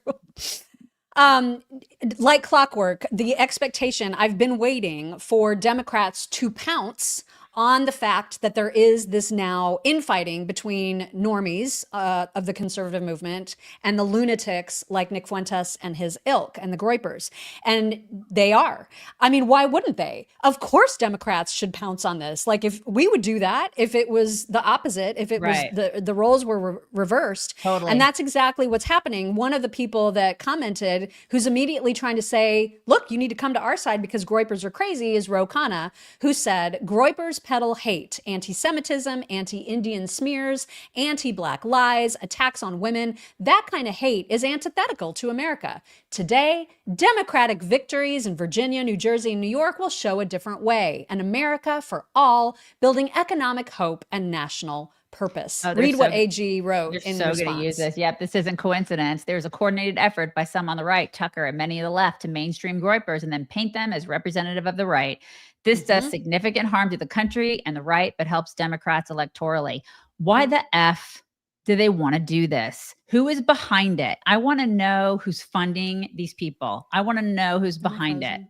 Like clockwork, the expectation, I've been waiting for Democrats to pounce on the fact that there is this now infighting between normies of the conservative movement and the lunatics like Nick Fuentes and his ilk and the Groypers. And they are. I mean, why wouldn't they? Of course, Democrats should pounce on this. Like if we would do that, if it was the opposite, if it was the roles were reversed. Totally. And that's exactly what's happening. One of the people that commented who's immediately trying to say, look, you need to come to our side because Groypers are crazy is Ro Khanna, who said, Groypers peddle hate, anti-Semitism, anti-Indian smears, anti-Black lies, attacks on women. That kind of hate is antithetical to America. Today, Democratic victories in Virginia, New Jersey, and New York will show a different way. An America for all, building economic hope and national purpose. Read what AG wrote in response. They're so going to use this. Yep, this isn't coincidence. There's a coordinated effort by some on the right, Tucker, and many of the left to mainstream Groypers and then paint them as representative of the right. This does significant harm to the country and the right, but helps Democrats electorally. Why the F do they want to do this? Who is behind it? I want to know who's funding these people. I want to know who's behind it.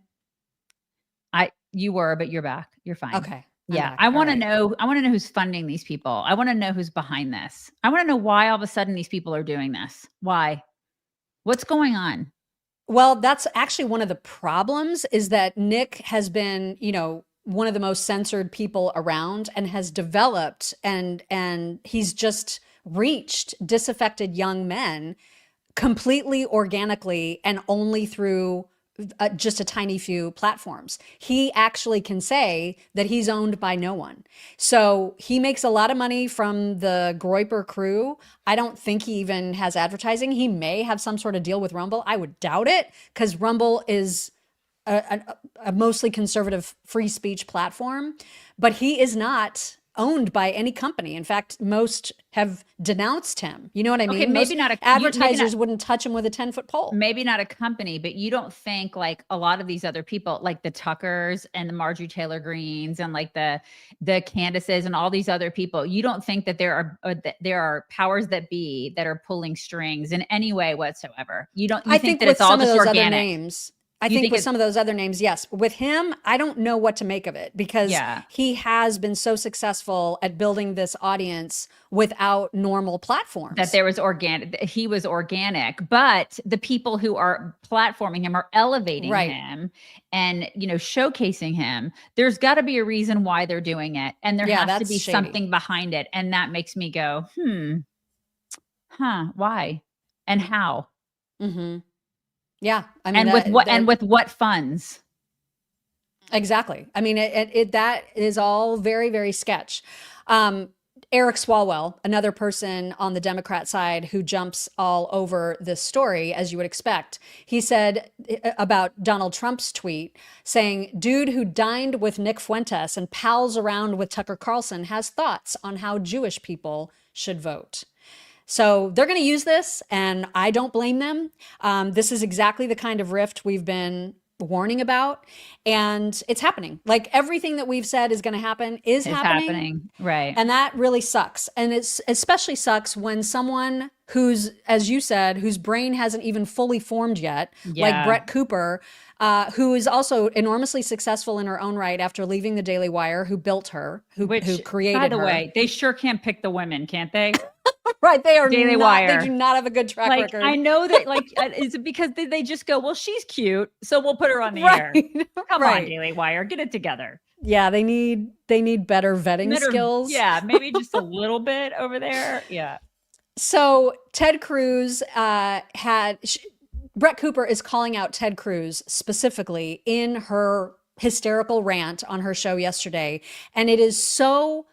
You were, but you're back. You're fine. Okay. Yeah. I want to know. I want to know who's funding these people. I want to know who's behind this. I want to know why all of a sudden these people are doing this. Why? What's going on? Well, that's actually one of the problems is that Nick has been, one of the most censored people around and has developed and he's just reached disaffected young men completely organically and only through just a tiny few platforms. He actually can say that he's owned by no one. So he makes a lot of money from the Groyper crew. I don't think he even has advertising. He may have some sort of deal with Rumble. I would doubt it because Rumble is a mostly conservative free speech platform, but he is not owned by any company. In fact, most have denounced him. You know what I mean? Okay, maybe not advertisers wouldn't touch him with a 10-foot pole. Maybe not a company, but you don't think like a lot of these other people, like the Tuckers and the Marjorie Taylor Greens and like the Candaces and all these other people, you don't think that there are powers that be that are pulling strings in any way whatsoever. You don't. You I think that with it's all some of just those organic. other names. I think with some of those other names, yes. With him, I don't know what to make of it because he has been so successful at building this audience without normal platforms. That there was he was organic, but the people who are platforming him are elevating him and, you know, showcasing him. There's got to be a reason why they're doing it. And there has to be something behind it. And that makes me go, why and how? Mm-hmm. Yeah, I mean, and with what funds? Exactly. I mean, that is all very, very sketch. Eric Swalwell, another person on the Democrat side who jumps all over this story, as you would expect. He said about Donald Trump's tweet saying, dude who dined with Nick Fuentes and pals around with Tucker Carlson has thoughts on how Jewish people should vote. So they're going to use this, and I don't blame them. This is exactly the kind of rift we've been warning about, and it's happening. Like everything that we've said is going to happen is happening. Right. And that really sucks. And it's especially sucks when someone who's, as you said, whose brain hasn't even fully formed yet, like Brett Cooper, who is also enormously successful in her own right after leaving the Daily Wire, who built her, who created her. By the way, they sure can't pick the women, can't they? Right, they are Daily not, Wire. They do not have a good track record. I know that, is it because they just go, well, she's cute, so we'll put her on the air. Come on, Daily Wire, get it together. Yeah, they need better vetting skills. Yeah, maybe just a little bit over there. Yeah. So Ted Cruz Brett Cooper is calling out Ted Cruz specifically in her hysterical rant on her show yesterday, and it is so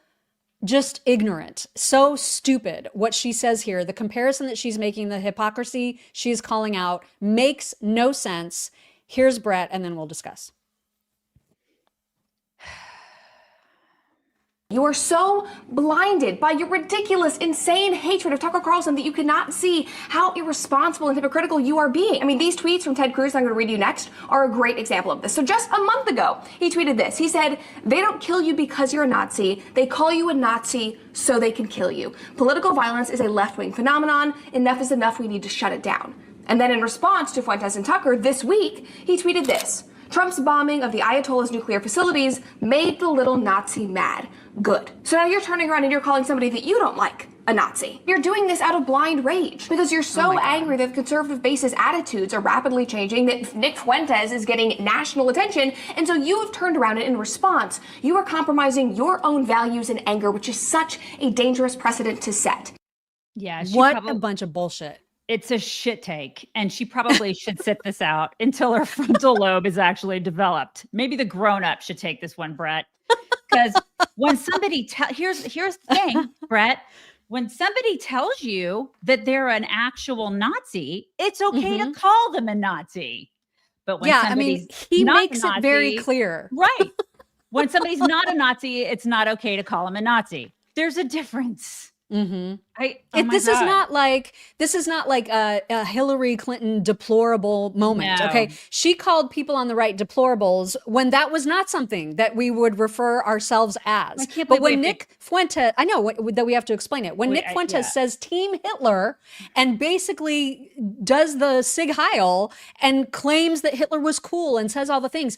just ignorant, so stupid what she says here. The comparison that she's making, the hypocrisy she's calling out makes no sense. Here's Brett, and then we'll discuss. You are so blinded by your ridiculous, insane hatred of Tucker Carlson that you cannot see how irresponsible and hypocritical you are being. I mean, these tweets from Ted Cruz, I'm going to read you next, are a great example of this. So just a month ago, he tweeted this. He said, they don't kill you because you're a Nazi. They call you a Nazi so they can kill you. Political violence is a left-wing phenomenon. Enough is enough. We need to shut it down. And then in response to Fuentes and Tucker this week, he tweeted this. Trump's bombing of the Ayatollah's nuclear facilities made the little Nazi mad. Good. So now you're turning around and you're calling somebody that you don't like a Nazi. You're doing this out of blind rage because you're so angry that the conservative base's attitudes are rapidly changing, that Nick Fuentes is getting national attention, and so you have turned around and in response, you are compromising your own values and anger, which is such a dangerous precedent to set. Yeah. What a bunch of bullshit. It's a shit take, and she probably should sit this out until her frontal lobe is actually developed. Maybe the grown-up should take this one, Brett. Because when somebody here's the thing, Brett. When somebody tells you that they're an actual Nazi, it's okay to call them a Nazi. But when he makes it very clear. Right. When somebody's not a Nazi, it's not okay to call them a Nazi. There's a difference. Mm-hmm. This is not like a Hillary Clinton deplorable moment. No. Okay, she called people on the right deplorables when that was not something that we would refer ourselves as. But when Nick Fuentes, I know that we have to explain it. When Nick Fuentes says Team Hitler and basically does the Sig Heil and claims that Hitler was cool and says all the things.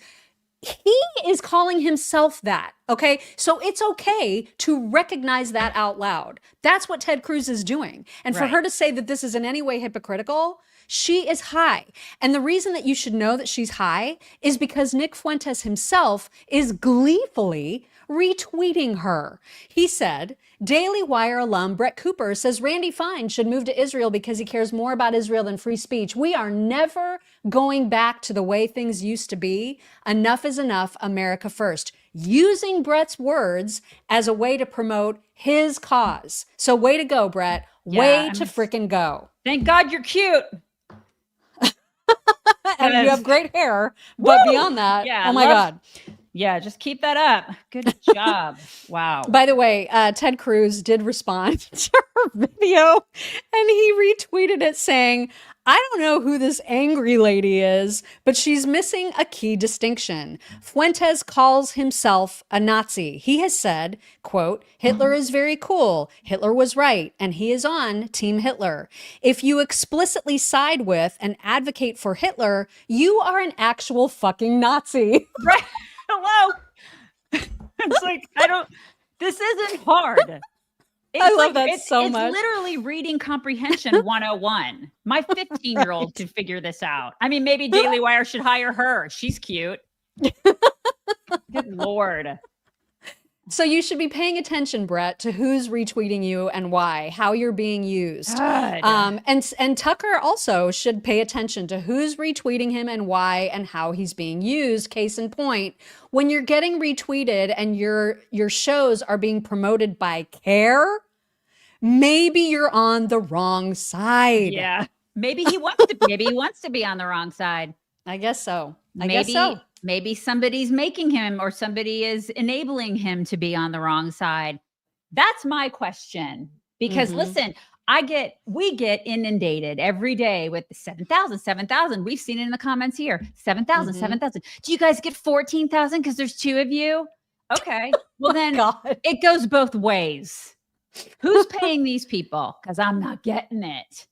He is calling himself that, okay? So it's okay to recognize that out loud. That's what Ted Cruz is doing. And for her to say that this is in any way hypocritical, she is high. And the reason that you should know that she's high is because Nick Fuentes himself is gleefully retweeting her. He said, Daily Wire alum Brett Cooper says Randy Fine should move to Israel because he cares more about Israel than free speech. We are never going back to the way things used to be. Enough is enough, America first. Using Brett's words as a way to promote his cause. So way to go, Brett. Way to freaking go. Thank God you're cute. And you have great hair. But beyond that, oh my God. Yeah, just keep that up. Good job. Wow. By the way, Ted Cruz did respond to her video and he retweeted it saying, I don't know who this angry lady is, but she's missing a key distinction. Fuentes calls himself a Nazi. He has said, quote, Hitler is very cool. Hitler was right. And he is on Team Hitler. If you explicitly side with and advocate for Hitler, you are an actual fucking Nazi. Right. Hello. It's like, this isn't hard. I love that so much. It's literally reading comprehension 101. My 15-year-old could figure this out. I mean, maybe Daily Wire should hire her. She's cute. Good Lord. So you should be paying attention, Brett, to who's retweeting you and why, how you're being used. And Tucker also should pay attention to who's retweeting him and why and how he's being used. Case in point, when you're getting retweeted and your shows are being promoted by CAIR, maybe you're on the wrong side. Yeah. Maybe he wants to be on the wrong side. I guess so. Maybe somebody's making him or somebody is enabling him to be on the wrong side. That's my question. Because listen, we get inundated every day with 7,000. We've seen it in the comments here. 7,000, 7,000. Do you guys get 14,000 because there's two of you? Okay. Well, then it goes both ways. Who's paying these people? Because I'm not getting it.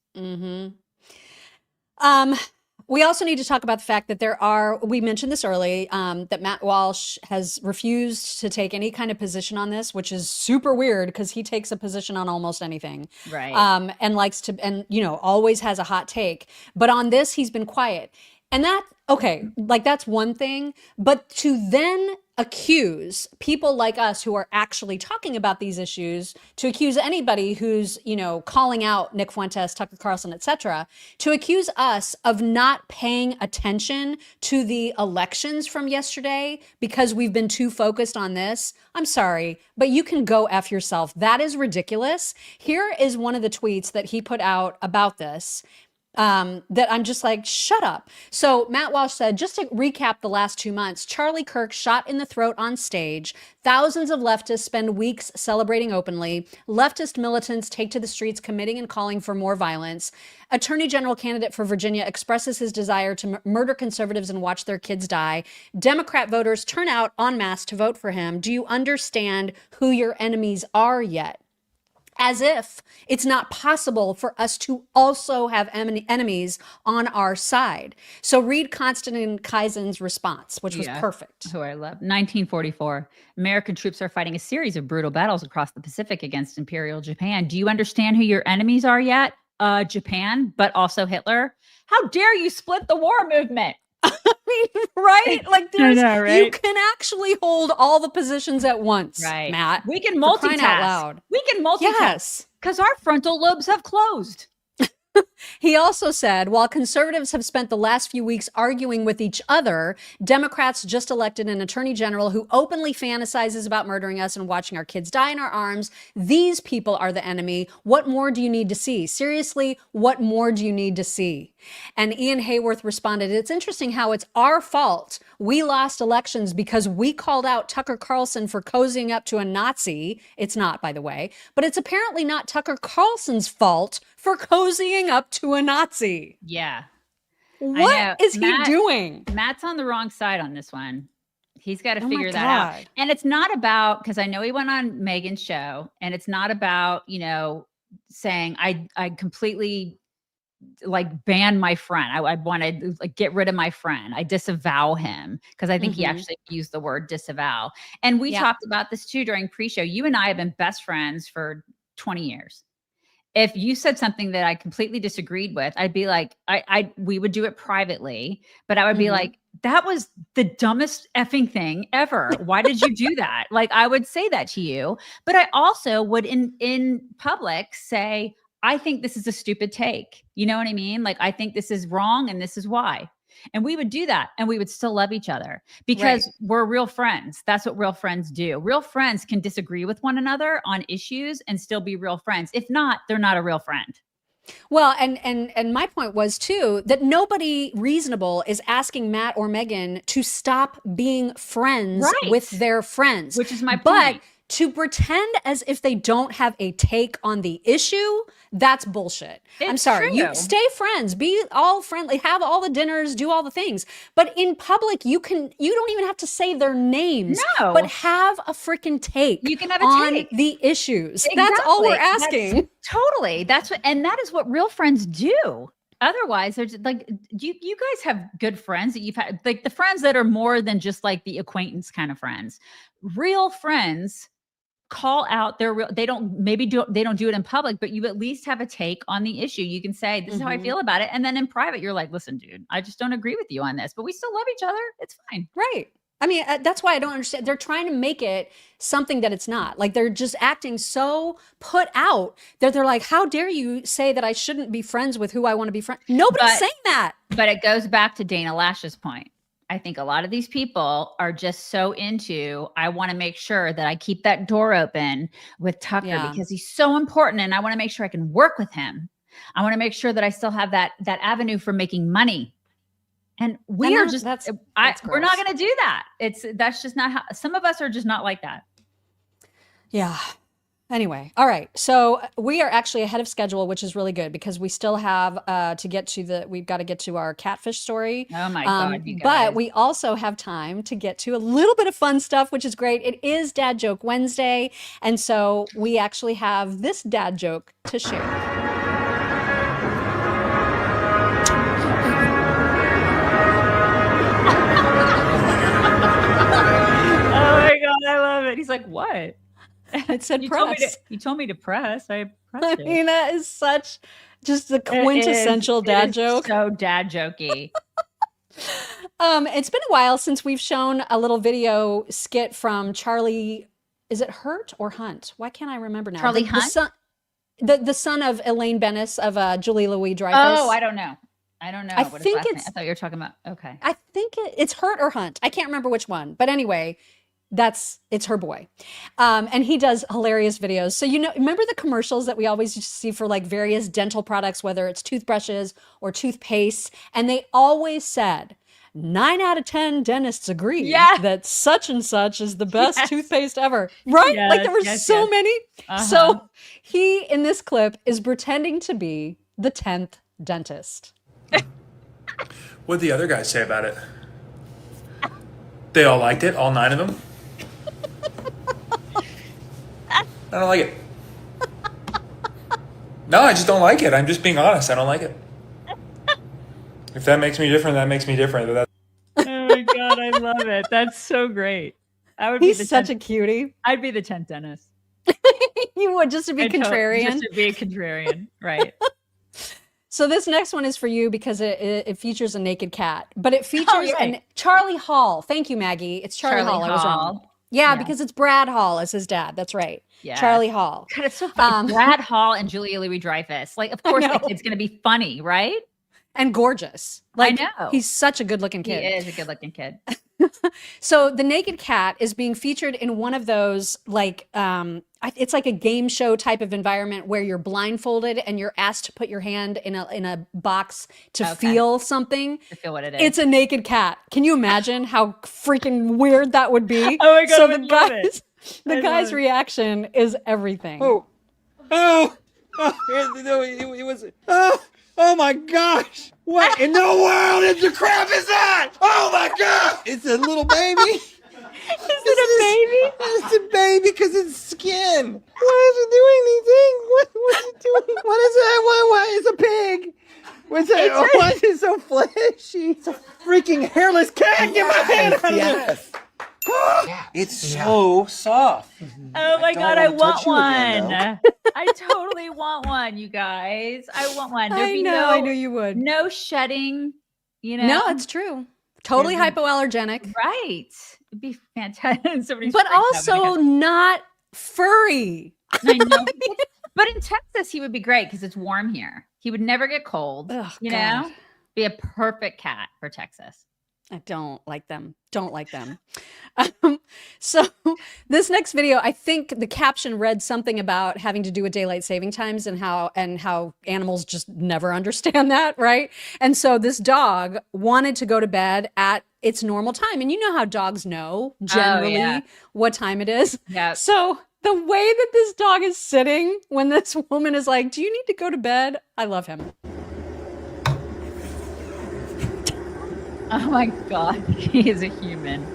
We also need to talk about the fact that we mentioned this early, that Matt Walsh has refused to take any kind of position on this, which is super weird because he takes a position on almost anything. Right. And always has a hot take. But on this, he's been quiet. And that's one thing. But to then accuse people like us who are actually talking about these issues, to accuse anybody who's, calling out Nick Fuentes, Tucker Carlson, etc., to accuse us of not paying attention to the elections from yesterday because we've been too focused on this. I'm sorry, but you can go F yourself. That is ridiculous. Here is one of the tweets that he put out about this. That I'm just like, shut up. So Matt Walsh said, just to recap the last 2 months, Charlie Kirk shot in the throat on stage. Thousands of leftists spend weeks celebrating openly. Leftist militants take to the streets committing and calling for more violence. Attorney General candidate for Virginia expresses his desire to murder conservatives and watch their kids die. Democrat voters turn out en masse to vote for him. Do you understand who your enemies are yet? As if it's not possible for us to also have enemies on our side. So read Konstantin Kaizen's response, which was perfect. Who I love. 1944. American troops are fighting a series of brutal battles across the Pacific against Imperial Japan. Do you understand who your enemies are yet? Japan, but also Hitler. How dare you split the war movement? Right? Like you can actually hold all the positions at once, right? Matt. We can multitask. Out loud. We can multitask because our frontal lobes have closed. He also said, while conservatives have spent the last few weeks arguing with each other, Democrats just elected an attorney general who openly fantasizes about murdering us and watching our kids die in our arms. These people are the enemy. What more do you need to see? Seriously, what more do you need to see? And Ian Hayworth responded, it's interesting how it's our fault. We lost elections because we called out Tucker Carlson for cozying up to a Nazi. It's not, by the way, but it's apparently not Tucker Carlson's fault for cozying up to a Nazi. Yeah. What is he doing? Matt's on the wrong side on this one. He's got to figure that out. And it's not about, because I know he went on Megan's show, and it's not about, saying I completely ban my friend. I want to get rid of my friend. I disavow him, because I think he actually used the word disavow. And we talked about this too during pre-show. You and I have been best friends for 20 years. If you said something that I completely disagreed with, I'd be like, we would do it privately, but I would be like, that was the dumbest effing thing ever. Why did you do that? I would say that to you, but I also would in public say, I think this is a stupid take. You know what I mean? I think this is wrong and this is why. And we would do that, and we would still love each other because we're real friends. That's what real friends do. Real friends can disagree with one another on issues and still be real friends. If not, they're not a real friend. Well, and my point was too that nobody reasonable is asking Matt or Megan to stop being friends with their friends, which is my but point. to pretend as if they don't have a take on the issue, that's bullshit. I'm sorry. You true. stay friends, be all friendly, have all the dinners, do all the things. But in public, you don't even have to say their names. No. But have a freaking take. You can have a on take. the issues. That's all we're asking. Totally. And that is what real friends do. Otherwise, they're just like, you guys have good friends that you've had, like the friends that are more than just like the acquaintance kind of friends. Real friends call out their real, they don't do it in public, but you at least have a take on the issue. You can say, this is how I feel about it. And then in private, you're like, listen, dude, I just don't agree with you on this, but we still love each other. It's fine. Right. I mean, that's why I don't understand. They're trying to make it something that it's not. Like they're just acting so put out that they're like, how dare you say that I shouldn't be friends with who I want to be friends? Nobody's saying that. But it goes back to Dana Loesch's point. I think a lot of these people are just so into, I want to make sure that I keep that door open with Tucker because he's so important and I want to make sure I can work with him. I want to make sure that I still have that avenue for making money. And we're not going to do that. That's just not how, some of us are just not like that. Yeah. Anyway, all right. So we are actually ahead of schedule, which is really good because we still have we've got to get to our catfish story. Oh my God, you guys. But we also have time to get to a little bit of fun stuff, which is great. It is Dad Joke Wednesday. And so we actually have this dad joke to share. Oh my God, I love it. He's like, what? It said you press. Told me to press. I pressed it. I mean, that is such just the quintessential dad joke. So dad jokey. It's been a while since we've shown a little video skit from Charlie. Is it Hurt or Hunt? Why can't I remember now? Charlie Hunt? The son of Elaine Bennis of Julie Louis-Dreyfus. Oh, I don't know. I think I thought you were talking about, okay. I think it's Hurt or Hunt. I can't remember which one. But anyway, it's her boy. And he does hilarious videos. So, remember the commercials that we always used to see for like various dental products, whether it's toothbrushes or toothpaste. And they always said, 9 out of 10 dentists agree that such and such is the best toothpaste ever. Right? Yes, like there were so many. So he, in this clip, is pretending to be the 10th dentist. What'd the other guys say about it? They all liked it, all 9 of them? I don't like it. No, I just don't like it. I'm just being honest. I don't like it. If that makes me different, that makes me different. But oh my God, I love it. That's so great. He's such a cutie. I'd be the 10th dentist. You would, just to be contrarian. Just to be a contrarian, right. So this next one is for you because it features a naked cat, but it features Charlie Hall. Thank you, Maggie. It's Charlie Hall. I was wrong. Yeah, because it's Brad Hall as his dad. That's right. Yeah. Charlie Hall. God, it's so funny. Brad Hall and Julia Louis-Dreyfus. Like, of course, the kid's going to be funny, right? And gorgeous. Like, I know. He's such a good-looking kid. He is a good-looking kid. So the naked cat is being featured in one of those, like, it's like a game show type of environment where you're blindfolded and you're asked to put your hand in a box to feel something. To feel what it is. It's a naked cat. Can you imagine how freaking weird that would be? Oh my God, so I would love it. The guy's reaction is everything. It was. Oh my gosh! What in the world is the crap is that? Oh my God! It's a little baby. Is it a baby? It's a baby because it's skin. Why is it doing these things? What's it doing? What is it? What is a pig? What's it? Why is it so fleshy? It's a freaking hairless cat. Get my hand out of this. It's so soft. Oh my God, I want one. I totally want one, you guys. I want one. I knew you would. No shedding, No, it's true. Totally hypoallergenic. Right. It'd be fantastic. But also not furry. I know. But in Texas, he would be great because it's warm here. He would never get cold. Oh, know? Be a perfect cat for Texas. I don't like them. Don't like them. So this next video, I think the caption read something about having to do with daylight saving times and how animals just never understand that, right? And so this dog wanted to go to bed at its normal time. And you know how dogs know generally what time it is. Yeah. So the way that this dog is sitting when this woman is like, "Do you need to go to bed?" I love him. Oh my God, he is a human.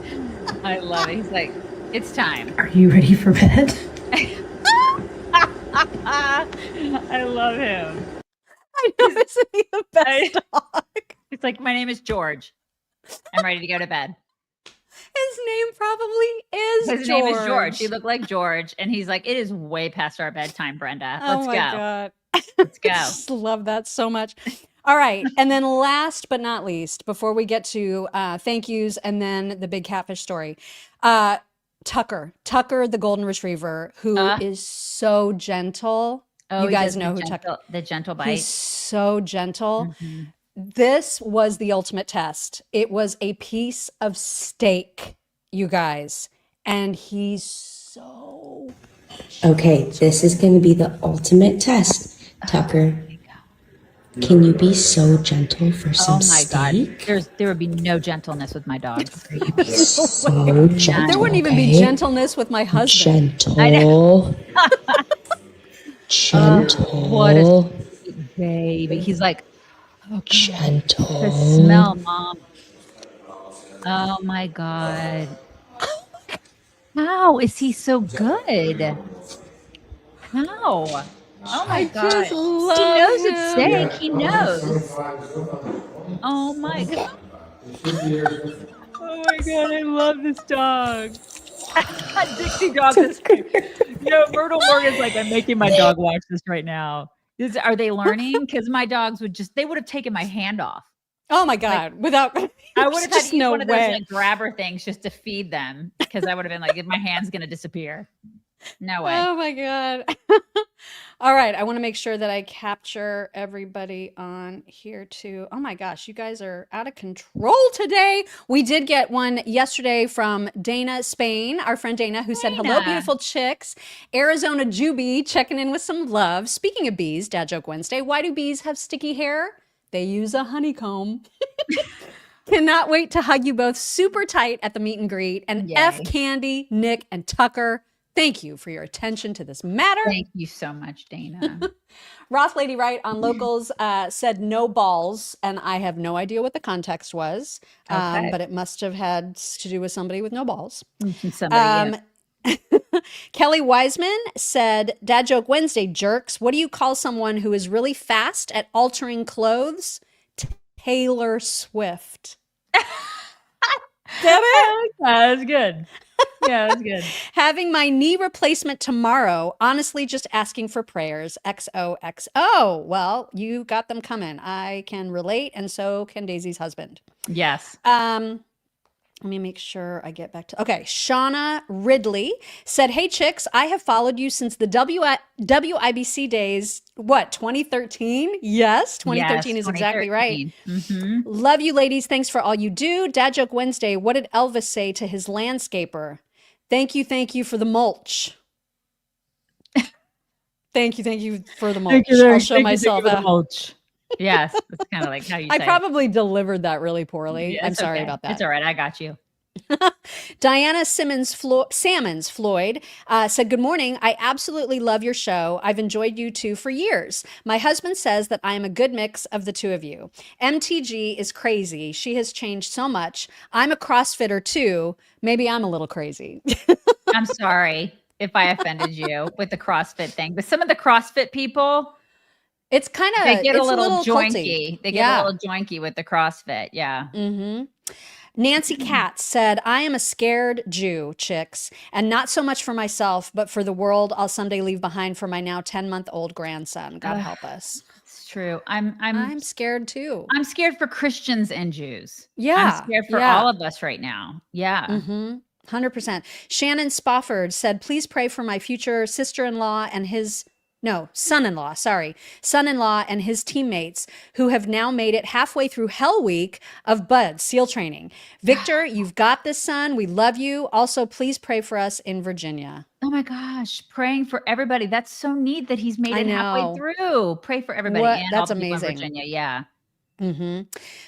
I love it. He's like, it's time. Are you ready for bed? I love him. I know, isn't he the best dog? It's like, my name is George. I'm ready to go to bed. His name probably is His name is George. He looked like George. And he's like, it is way past our bedtime, Brenda. Let's go. God. Let's go. I just love that so much. All right. And then last but not least, before we get to thank yous and then the big catfish story, Tucker, the golden retriever, who is so gentle. Oh, you he guys does know the who gentle, Tucker. the gentle bite. He's so gentle. Mm-hmm. This was the ultimate test. It was a piece of steak, you guys. And he's so Okay, this is going to be the ultimate test. Tucker, can you be so gentle for some steak? God. There would be no gentleness with my dogs. So gentle, there wouldn't even be okay? gentleness with my husband. Gentle. Gentle. What a sweet baby. He's like, gentle. the smell, Mom. Oh my God. How is he so good? How? Oh my God. just He love knows it's him. steak. He knows. Oh my God. Oh my God. I love this dog. Dixie dog. Myrtle Morgan's like, I'm making my dog watch this right now. Are they learning? Because my dogs they would have taken my hand off. Oh my God. Without, I would have had to use no one of those way. like grabber things just to feed them because I would have been like, my hand's going to disappear. No way. Oh my God. All right. I want to make sure that I capture everybody on here too. Oh my gosh. You guys are out of control today. We did get one yesterday from Dana, Spain, our friend Dana, who said, hello, beautiful chicks. Arizona Juby checking in with some love. Speaking of bees, Dad Joke Wednesday, why do bees have sticky hair? They use a honeycomb. Cannot wait to hug you both super tight at the meet and greet. And F Candy, Nick, and Tucker, thank you for your attention to this matter. Thank you so much, Dana. Roth Lady Right on Locals said no balls, and I have no idea what the context was, but it must have had to do with somebody with no balls. Somebody, Kelly Wiseman said, Dad Joke Wednesday, jerks. What do you call someone who is really fast at altering clothes? Taylor Swift. Damn it. That was good. Yeah, that's good. Having my knee replacement tomorrow. Honestly, just asking for prayers. XOXO. Well, you got them coming. I can relate, and so can Daisy's husband. Yes. Let me make sure I get back to... Okay, Shauna Ridley said, hey, chicks, I have followed you since the WIBC days, 2013? Yes, 2013 is exactly right. Mm-hmm. Love you, ladies. Thanks for all you do. Dad Joke Wednesday, what did Elvis say to his landscaper? Thank you for the mulch. Thank you for the mulch. I'll show myself out. Mulch. Yes, that's kind of like how you say I probably delivered that really poorly. Yeah, I'm sorry okay. about that. It's all right. I got you. Diana Salmons Floyd said, good morning. I absolutely love your show. I've enjoyed you two for years. My husband says that I am a good mix of the two of you. MTG is crazy. She has changed so much. I'm a CrossFitter too. Maybe I'm a little crazy. I'm sorry if I offended you with the CrossFit thing, but some of the CrossFit people, it's kind of, they get a little joinky. Culty. They get a little joinky with the CrossFit. Yeah. Mm-hmm. Nancy Katz said, I am a scared Jew, chicks, and not so much for myself, but for the world I'll someday leave behind for my now 10-month-old grandson. God help us. It's true. I'm scared too. I'm scared for Christians and Jews. Yeah. I'm scared for all of us right now. Yeah. Mm-hmm. 100%. Shannon Spofford said, please pray for my future sister-in-law and his No, son-in-law, sorry. Son-in-law and his teammates who have now made it halfway through Hell Week of Bud SEAL training. Victor, you've got this, son. We love you. Also, please pray for us in Virginia. Oh my gosh, praying for everybody. That's so neat that he's made it halfway through. Pray for everybody and That's all the people in amazing. Virginia. Yeah.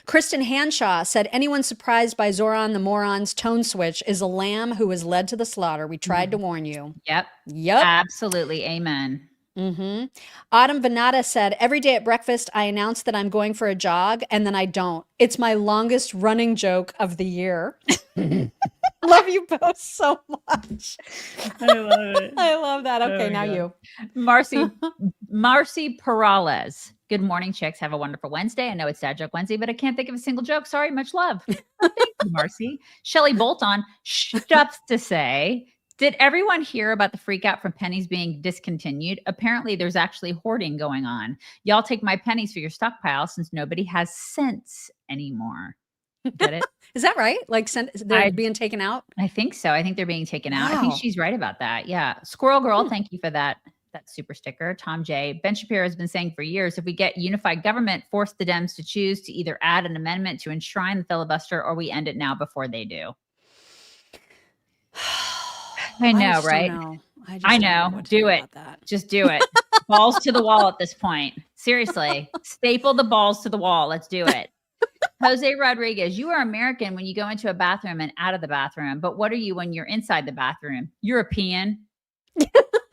Kristen Hanshaw said, anyone surprised by Zohran the moron's tone switch is a lamb who was led to the slaughter. We tried to warn you. Yep. Yep. Absolutely. Amen. Autumn Venata said, every day at breakfast, I announce that I'm going for a jog and then I don't. It's my longest running joke of the year. Love you both so much. I love it. I love that. Okay, now you. Marcy Perales. Good morning, chicks. Have a wonderful Wednesday. I know it's Dad Joke Wednesday, but I can't think of a single joke. Sorry, much love. Thank you, Marcy. Shelley Bolton, stuff to say. Did everyone hear about the freak out from pennies being discontinued? Apparently, there's actually hoarding going on. Y'all take my pennies for your stockpile since nobody has cents anymore. Get it? Is that right? Like they're being taken out? I think so. I think they're being taken out. I Wow. think she's right about that. Yeah. Squirrel Girl, thank you for that super sticker. Tom J. Ben Shapiro has been saying for years, if we get unified government, force the Dems to choose to either add an amendment to enshrine the filibuster or we end it now before they do. I know, just don't right? know. I just I don't know know. what to Do do it. about that. Just do it. Balls to the wall at this point. Seriously. Staple the balls to the wall. Let's do it. Jose Rodriguez, you are American when you go into a bathroom and out of the bathroom. But what are you when you're inside the bathroom? European.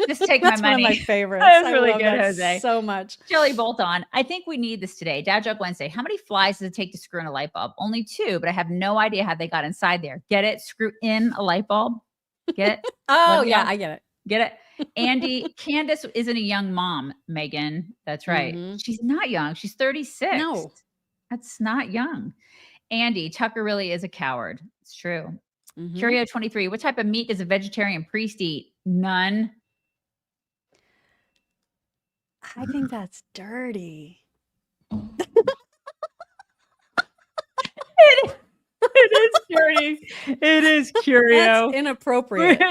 Just take That's my money. one of my favorites. That was I really love good, that Jose. so much. Shelley Bolton, I think we need this today. Dad Joke Wednesday. How many flies does it take to screw in a light bulb? Only 2, but I have no idea how they got inside there. Get it? Screw in a light bulb. Get it? Oh, Let me yeah, know. I get it. Get it? Andy, Candace isn't a young mom, Megan. That's right. She's not young. She's 36. No. That's not young. Andy, Tucker really is a coward. It's true. Curio 23, what type of meat does a vegetarian priest eat? None. I think that's dirty. It is dirty. It is curio. That's inappropriate.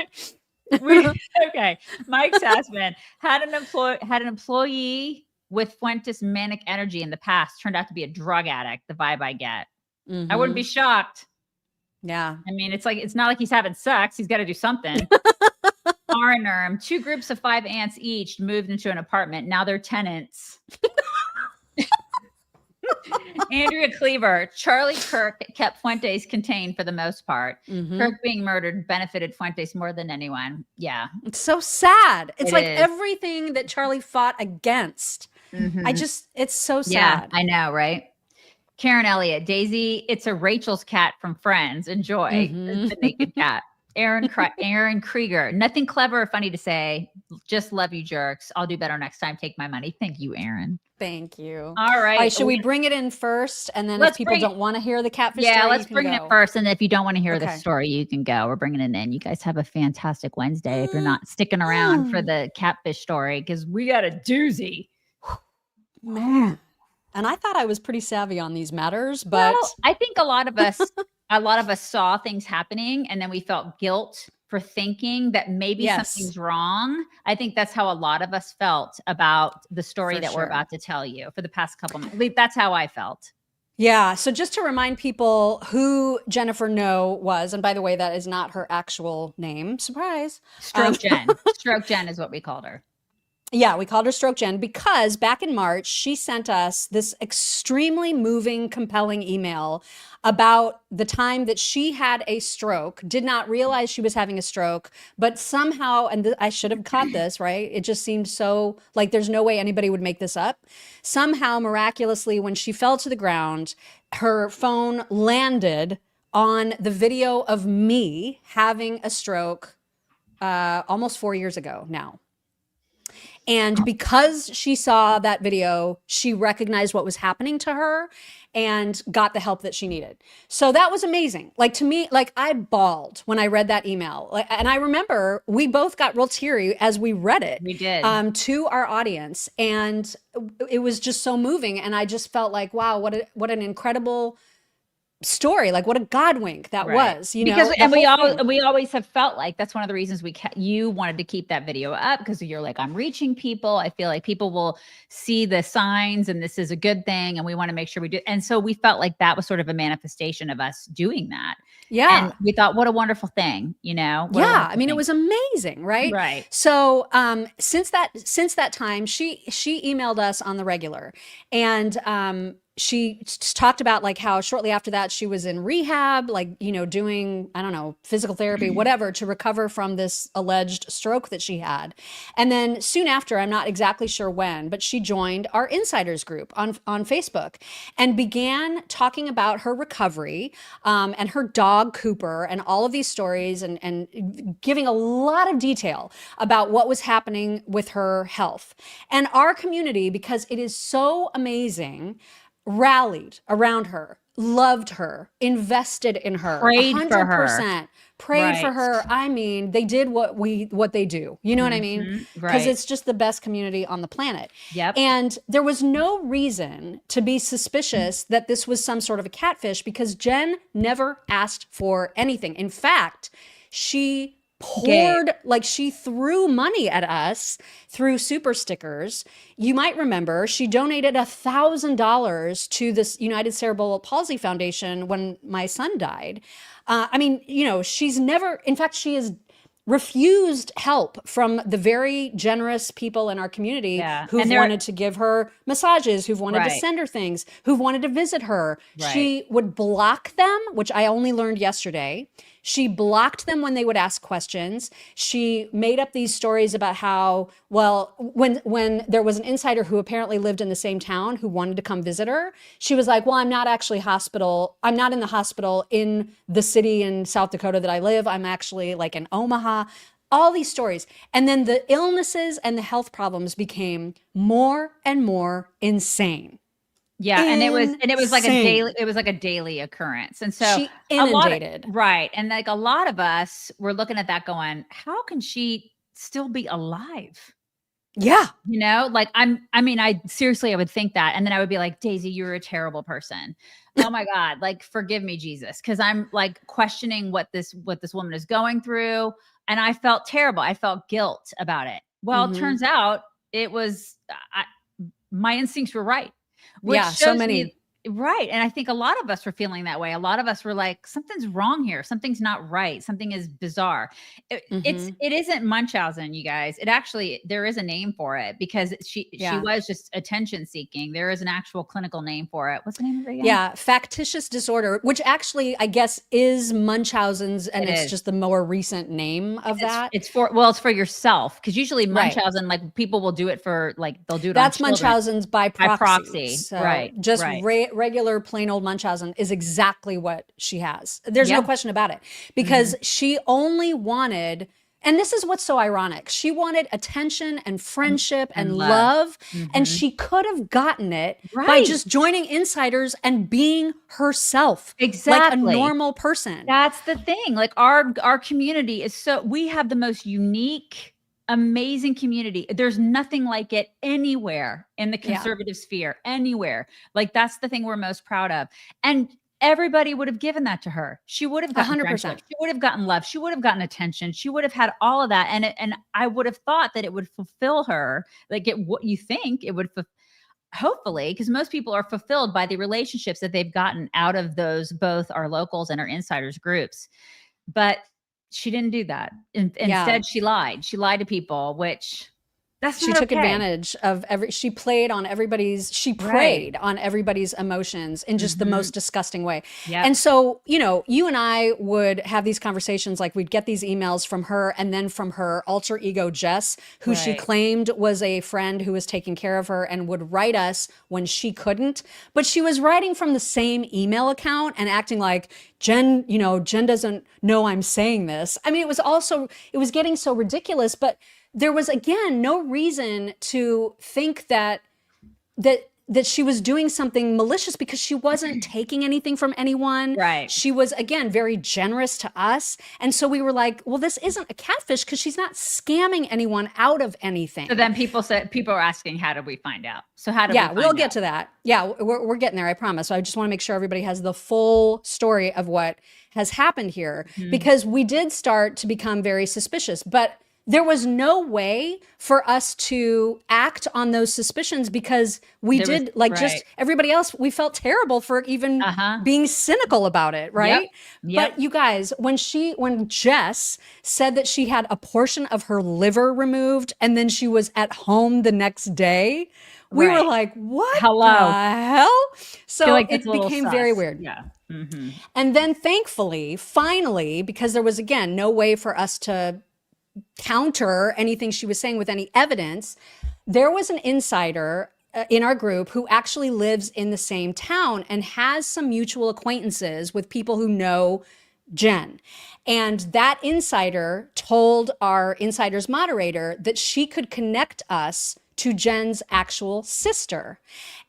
Okay. Mike Sassman had an employee with Fuentes manic energy in the past. Turned out to be a drug addict. The vibe I get. I wouldn't be shocked. Yeah. I mean, it's not like he's having sex. He's got to do something. Arnerm, 2 groups of 5 ants each moved into an apartment. Now they're tenants. Andrea Cleaver, Charlie Kirk kept Fuentes contained for the most part. Kirk being murdered benefited Fuentes more than anyone. Yeah. It's so sad. It's It like is. everything that Charlie fought against. It's so sad. Yeah, I know, right? Karen Elliott, Daisy, it's a Rachel's cat from Friends. Enjoy. The naked cat. Aaron Krieger, nothing clever or funny to say. Just love you, jerks. I'll do better next time. Take my money. Thank you, Aaron. Thank you. All right. Should we bring it in first? And then if Let's people bring it- don't want to hear the catfish Yeah, story, let's you can bring it go. first. And if you don't want to hear the Okay. story, you can go. We're bringing it in. You guys have a fantastic Wednesday if you're not sticking around for the catfish story because we got a doozy. Man. And I thought I was pretty savvy on these matters, but Well, I think a lot of us saw things happening and then we felt guilt for thinking that maybe Yes. something's wrong. I think that's how a lot of us felt about the story For that we're sure. about to tell you for the past couple months. At least that's how I felt. yeah. So just to remind people who Jennifer No was, and by the way, that is not her actual name. Surprise. Stroke Jen. Stroke Jen is what we called her. Yeah, we called her Stroke Jen because back in March, she sent us this extremely moving, compelling email about the time that she had a stroke, did not realize she was having a stroke, but somehow, and I should have caught this, right? It just seemed so like there's no way anybody would make this up. Somehow, miraculously, when she fell to the ground, her phone landed on the video of me having a stroke almost 4 years ago now. And because she saw that video, she recognized what was happening to her and got the help that she needed. So that was amazing. Like to me, like I bawled when I read that email. Like, and I remember we both got real teary as we read it. We did. To our audience. And it was just so moving. And I just felt like, wow, what an incredible story. Like what a God wink that was, you know? Because The and we whole all thing. we always have felt like that's one of the reasons you wanted to keep that video up, because you're like, I'm reaching people. I feel like people will see the signs and this is a good thing, and we want to make sure we do. And so we felt like that was sort of a manifestation of us doing that. Yeah. And we thought, what a wonderful thing, you know? What a Yeah, wonderful I mean, thing. it was amazing, right? Right. So since that time, she emailed us on the regular, and she talked about like how shortly after that she was in rehab, like, you know, doing, I don't know, physical therapy, whatever, to recover from this alleged stroke that she had. And then soon after, I'm not exactly sure when, but she joined our insiders group on Facebook and began talking about her recovery and her dog Cooper and all of these stories, and giving a lot of detail about what was happening with her health. And our community, because it is so amazing, rallied around her, loved her, invested in her, Prayed for her. 100%, prayed for Right. her. I mean, they did what they do. You know what I mean? Because Right. it's just the best community on the planet. Yep. And there was no reason to be suspicious that this was some sort of a catfish, because Jen never asked for anything. In fact, she poured, like she threw money at us through super stickers. You might remember she donated $1,000 to this United Cerebral Palsy Foundation when my son died. I mean, you know, she's never, in fact, she has refused help from the very generous people in our community who've And they're- wanted to give her massages, who've wanted to Right. send her things, who've wanted to visit her. Right. She would block them, which I only learned yesterday. She blocked them when they would ask questions. She made up these stories about how, well, when there was an insider who apparently lived in the same town who wanted to come visit her, she was like, well, I'm not in the hospital in the city in South Dakota that I live. I'm actually like in Omaha. All these stories. And then the illnesses and the health problems became more and more insane. Yeah, and it was like Insane. a daily occurrence. And so She a lot of- inundated. right. And like a lot of us were looking at that going, how can she still be alive? Yeah. You know, like I seriously, I would think that. And then I would be like, Daisy, you're a terrible person. Oh my God. Like, forgive me, Jesus. Cause I'm like questioning what this woman is going through. And I felt terrible. I felt guilt about it. Well, it turns out it was, my instincts were right. Which Yeah, so shows many. me- right. And I think a lot of us were feeling that way. A lot of us were like, something's wrong here. Something's not right. Something is bizarre. It isn't Munchausen, you guys. It actually, there is a name for it, because she was just attention seeking. There is an actual clinical name for it. What's the name of it again? Yeah, factitious disorder, which actually I guess is Munchausen's, and It it's is. just the more recent name of that. It's for yourself, because usually Right. Munchausen, like people will do it for like they'll do it. That's on children. Munchausen's by proxy. So, right. Just right. regular plain old Munchausen is exactly what she has. There's no Yeah. question about it, because she only wanted, and this is what's so ironic, she wanted attention and friendship and And love, love. and she could have gotten it by Right. just joining insiders and being herself, like a Exactly. normal person. That's the thing. Like our community is we have the most unique, amazing community. There's nothing like it anywhere in the Yeah. conservative sphere, anywhere. Like that's the thing we're most proud of. And everybody would have given that to her. She would have gotten 100%. friendship. She would have gotten love. She would have gotten attention. She would have had all of that. And I would have thought that it would fulfill her. Like what you think it would hopefully, because most people are fulfilled by the relationships that they've gotten out of those, both our locals and our insiders groups. But she didn't do that. Instead, she lied. She lied to people, which that's She not took okay. advantage of she preyed on everybody's emotions in just the most disgusting way. Yep. And so, you know, you and I would have these conversations, like we'd get these emails from her, and then from her alter ego, Jess, who she Right. claimed was a friend who was taking care of her and would write us when she couldn't. But she was writing from the same email account and acting like, Jen doesn't know I'm saying this. I mean, it was getting so ridiculous, but there was, again, no reason to think that she was doing something malicious because she wasn't taking anything from anyone. Right. She was, again, very generous to us. And so we were like, well, this isn't a catfish because she's not scamming anyone out of anything. So then people are asking, how did we find out? So how did we find we'll out? get to that. Yeah, we're getting there, I promise. So I just want to make sure everybody has the full story of what has happened here, because we did start to become very suspicious, but there was no way for us to act on those suspicions because we just everybody else, we felt terrible for even being cynical about it, right? Yep. But you guys, when Jess said that she had a portion of her liver removed and then she was at home the next day, we were like, what the hell? So like it it's a little became sus. very weird. Yeah. Mm-hmm. And then thankfully, finally, because there was, again, no way for us to counter anything she was saying with any evidence, there was an insider in our group who actually lives in the same town and has some mutual acquaintances with people who know Jen. And that insider told our insider's moderator that she could connect us to Jen's actual sister.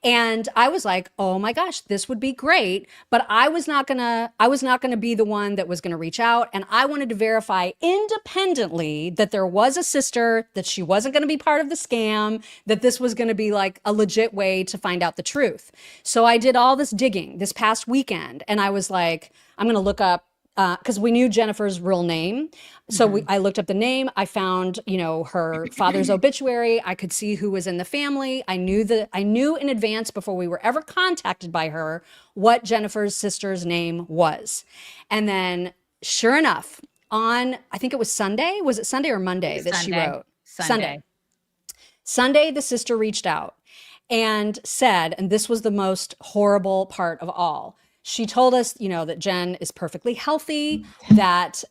And I was like, oh my gosh, this would be great. But I was not gonna be the one that was gonna reach out. And I wanted to verify independently that there was a sister, that she wasn't gonna be part of the scam, that this was gonna be like a legit way to find out the truth. So I did all this digging this past weekend, and I was like, I'm gonna look up, because we knew Jennifer's real name. So I looked up the name. I found, her father's obituary. I could see who was in the family. I knew in advance before we were ever contacted by her what Jennifer's sister's name was. And then sure enough, on, I think it was Sunday. Was it Sunday or Monday that she wrote? Sunday, the sister reached out and said, and this was the most horrible part of all, she told us, that Jen is perfectly healthy, that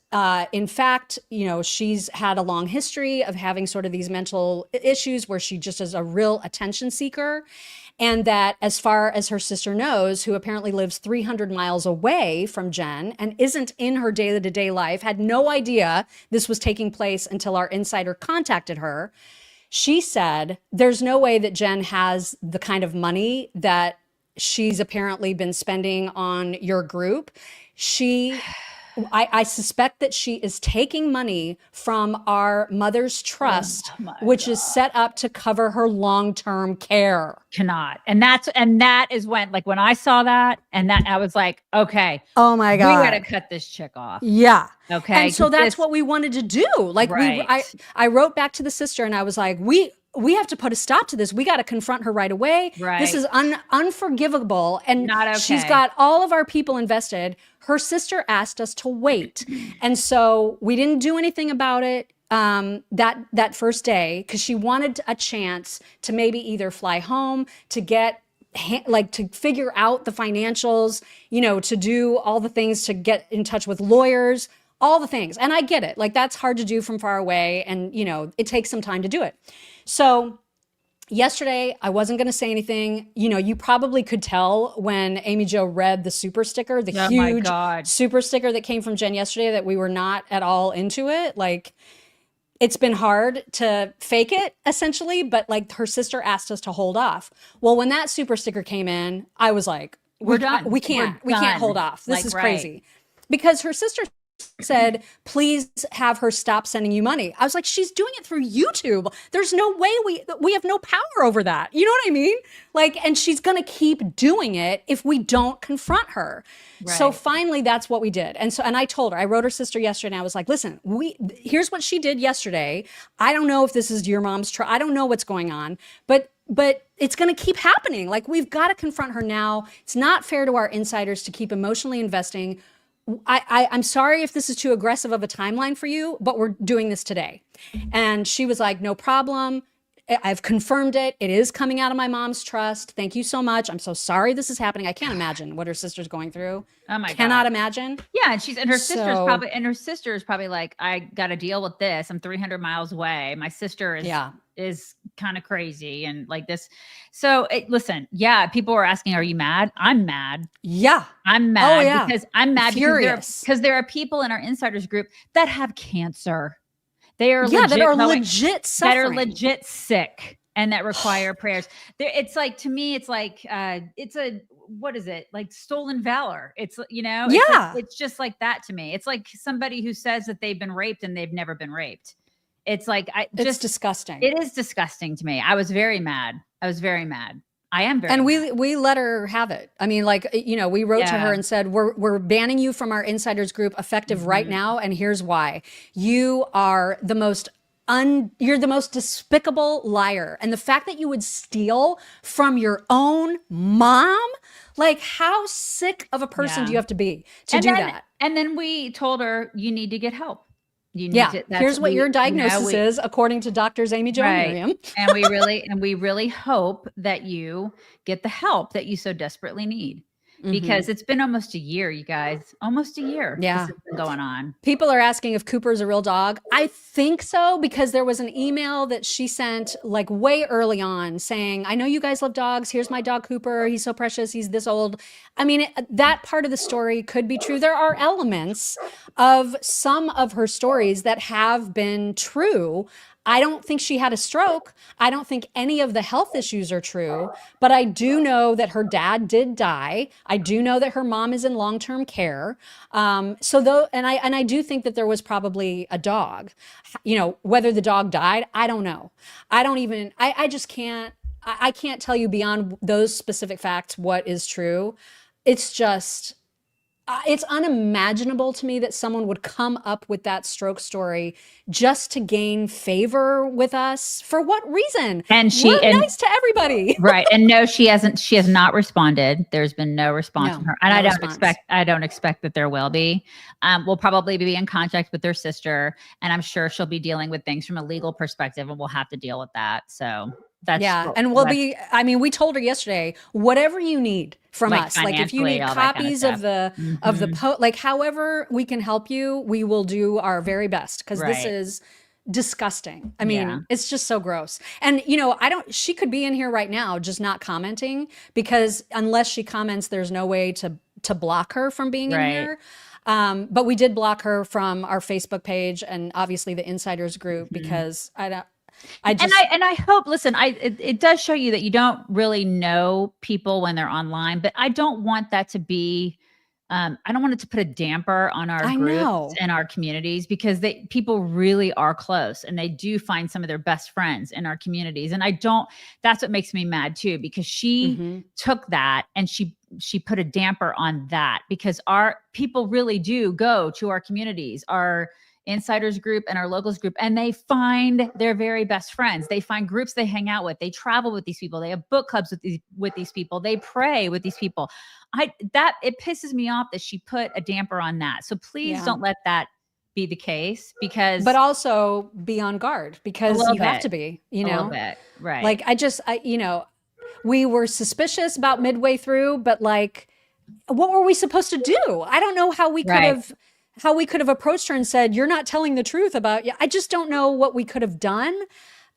in fact, she's had a long history of having sort of these mental issues where she just is a real attention seeker. And that as far as her sister knows, who apparently lives 300 miles away from Jen and isn't in her day-to-day life, had no idea this was taking place until our insider contacted her. She said, there's no way that Jen has the kind of money that she's apparently been spending on your group. I suspect that she is taking money from our mother's trust, which is set up to cover her long-term care. Cannot. And that is when, like, when I saw that, and that I was like, okay. Oh my God. We got to cut this chick off. Yeah. Okay. And so that's what we wanted to do. Like I wrote back to the sister and I was like, we have to put a stop to this. We got to confront her right away. Right. This is unforgivable. And not okay. She's got all of our people invested. Her sister asked us to wait. And so we didn't do anything about it that first day because she wanted a chance to maybe either fly home, to get to figure out the financials, to do all the things, to get in touch with lawyers, all the things. And I get it. Like, that's hard to do from far away. And, it takes some time to do it. So yesterday, I wasn't going to say anything. You probably could tell when Amy Jo read the super sticker, the huge super sticker that came from Jen yesterday, that we were not at all into it. Like, it's been hard to fake it, essentially, but like her sister asked us to hold off. Well, when that super sticker came in, I was like, we're done. We can't hold off. This is crazy. Right. Because her sister said, please have her stop sending you money. I was like, she's doing it through YouTube. There's no way we have no power over that. You know what I mean? Like, and she's going to keep doing it if we don't confront her. Right. So finally, that's what we did. And I told her, I wrote her sister yesterday and I was like, listen, here's what she did yesterday. I don't know if this is your mom's I don't know what's going on, but it's going to keep happening. Like, we've got to confront her now. It's not fair to our insiders to keep emotionally investing. I'm sorry if this is too aggressive of a timeline for you, but we're doing this today. And she was like, no problem. I've confirmed it. It is coming out of my mom's trust. Thank you so much. I'm so sorry this is happening. I can't imagine what her sister's going through. Oh my God. Cannot imagine. Yeah, and her sister's probably like, I got to deal with this. I'm 300 miles away. My sister is kind of crazy and like this. So listen, people are asking, are you mad? I'm mad. Yeah. I'm mad because I'm mad Furious. because there are people in our insiders group that have cancer. They are legit, that are legit suffering. That are legit sick. and that require prayers. It's like, to me, it's like, what is it? Like stolen valor. It's, it's just like that to me. It's like somebody who says that they've been raped and they've never been raped. It's like, it's disgusting. It is disgusting to me. I was very mad. I am very and mad. we let her have it. I mean, like, we wrote to her and said, we're banning you from our insiders group effective right now. And here's why. You are the most you're the most despicable liar. And the fact that you would steal from your own mom, like, how sick of a person do you have to be to do that? And then we told her, you need to get help. You need to, here's what your diagnosis is, according to Doctors Amy Jo and Miriam. and we really hope that you get the help that you so desperately need. Because it's been almost a year, you guys. Almost a year. Yeah. This has been going on. People are asking if Cooper's a real dog. I think so, because there was an email that she sent like way early on saying, I know you guys love dogs. Here's my dog, Cooper. He's so precious. He's this old. I mean, that part of the story could be true. There are elements of some of her stories that have been true. I don't think she had a stroke. I don't think any of the health issues are true, but I do know that her dad did die. I do know that her mom is in long-term care. And I do think that there was probably a dog. Whether the dog died, I don't know. I just can't. I can't tell you beyond those specific facts what is true. It's just. It's unimaginable to me that someone would come up with that stroke story just to gain favor with us. For what reason? And we're nice to everybody. Right. And no, she has not responded. There's been no response from her. And I don't expect that there will be. We'll probably be in contact with their sister, and I'm sure she'll be dealing with things from a legal perspective, and we'll have to deal with that. So we told her yesterday, whatever you need from us, like if you need copies of the like however we can help you, we will do our very best, because this is disgusting. I mean, it's just so gross. And she could be in here right now just not commenting, because unless she comments, there's no way to block her from being in here. But we did block her from our Facebook page and obviously the insiders group, because I hope, listen, it does show you that you don't really know people when they're online, but I don't want that to be, I don't want it to put a damper on our groups and our communities, because people really are close, and they do find some of their best friends in our communities. And that's what makes me mad too, because she took that and she put a damper on that, because our people really do go to our communities, our insiders group and our locals group, and they find their very best friends. They find groups they hang out with. They travel with these people. They have book clubs with these people. They pray with these people. It pisses me off that she put a damper on that. So please don't let that be the case, but also be on guard, because you have to be, a little bit. Right. Like we were suspicious about midway through, but like, what were we supposed to do? I don't know how we could have approached her and said, you're not telling the truth about you. I just don't know what we could have done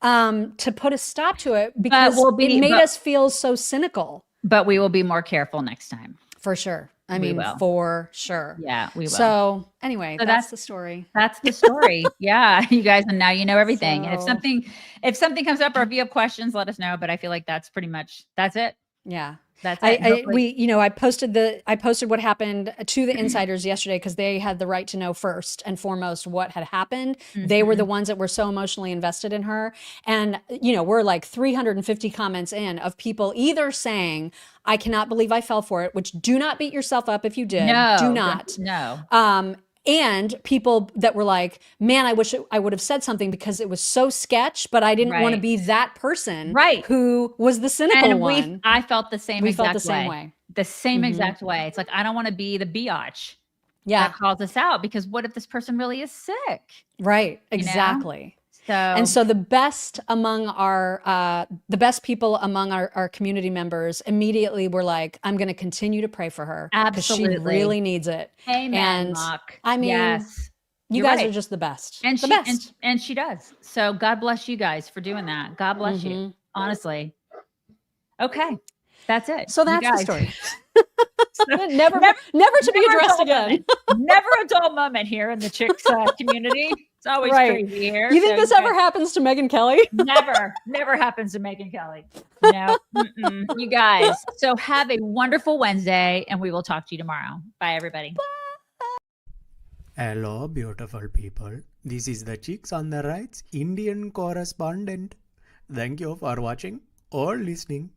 to put a stop to it, because it made us feel so cynical. But we will be more careful next time. For sure. I mean, for sure. Yeah, we will. So anyway, that's the story. That's the story. Yeah, you guys, and now you know everything. And if something comes up, or if you have questions, let us know. But I feel like that's it. Yeah. That's it. I posted what happened to the insiders yesterday, because they had the right to know first and foremost what had happened. They were the ones that were so emotionally invested in her. And, we're like 350 comments in of people either saying, I cannot believe I fell for it, which do not beat yourself up if you did. No, do not. No. And people that were like, man, I wish I would have said something, because it was so sketch, but I didn't want to be that person who was the cynical one. I felt the same exact way. The same exact way. It's like, I don't want to be the biatch that calls us out, because what if this person really is sick? Right. Exactly. So the best among the best people among our community members immediately were like, I'm going to continue to pray for her, because she really needs it. Amen. And Mock. I mean, yes, you guys are just the best. And she does. So God bless you guys for doing that. God bless you. Honestly. Okay. That's it. So that's the story. never to be addressed again. Never a dull moment here in the Chicks community. It's always Right. crazy here. You think so this you ever happens to Megyn Kelly? never happens to Megyn Kelly. No, you guys. So have a wonderful Wednesday, and we will talk to you tomorrow. Bye, everybody. Hello, beautiful people. This is the Chicks on the Right's Indian correspondent. Thank you for watching or listening.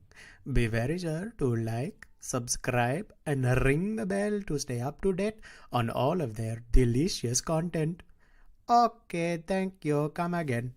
Be very sure to like, subscribe, and ring the bell to stay up to date on all of their delicious content. Okay, thank you. Come again.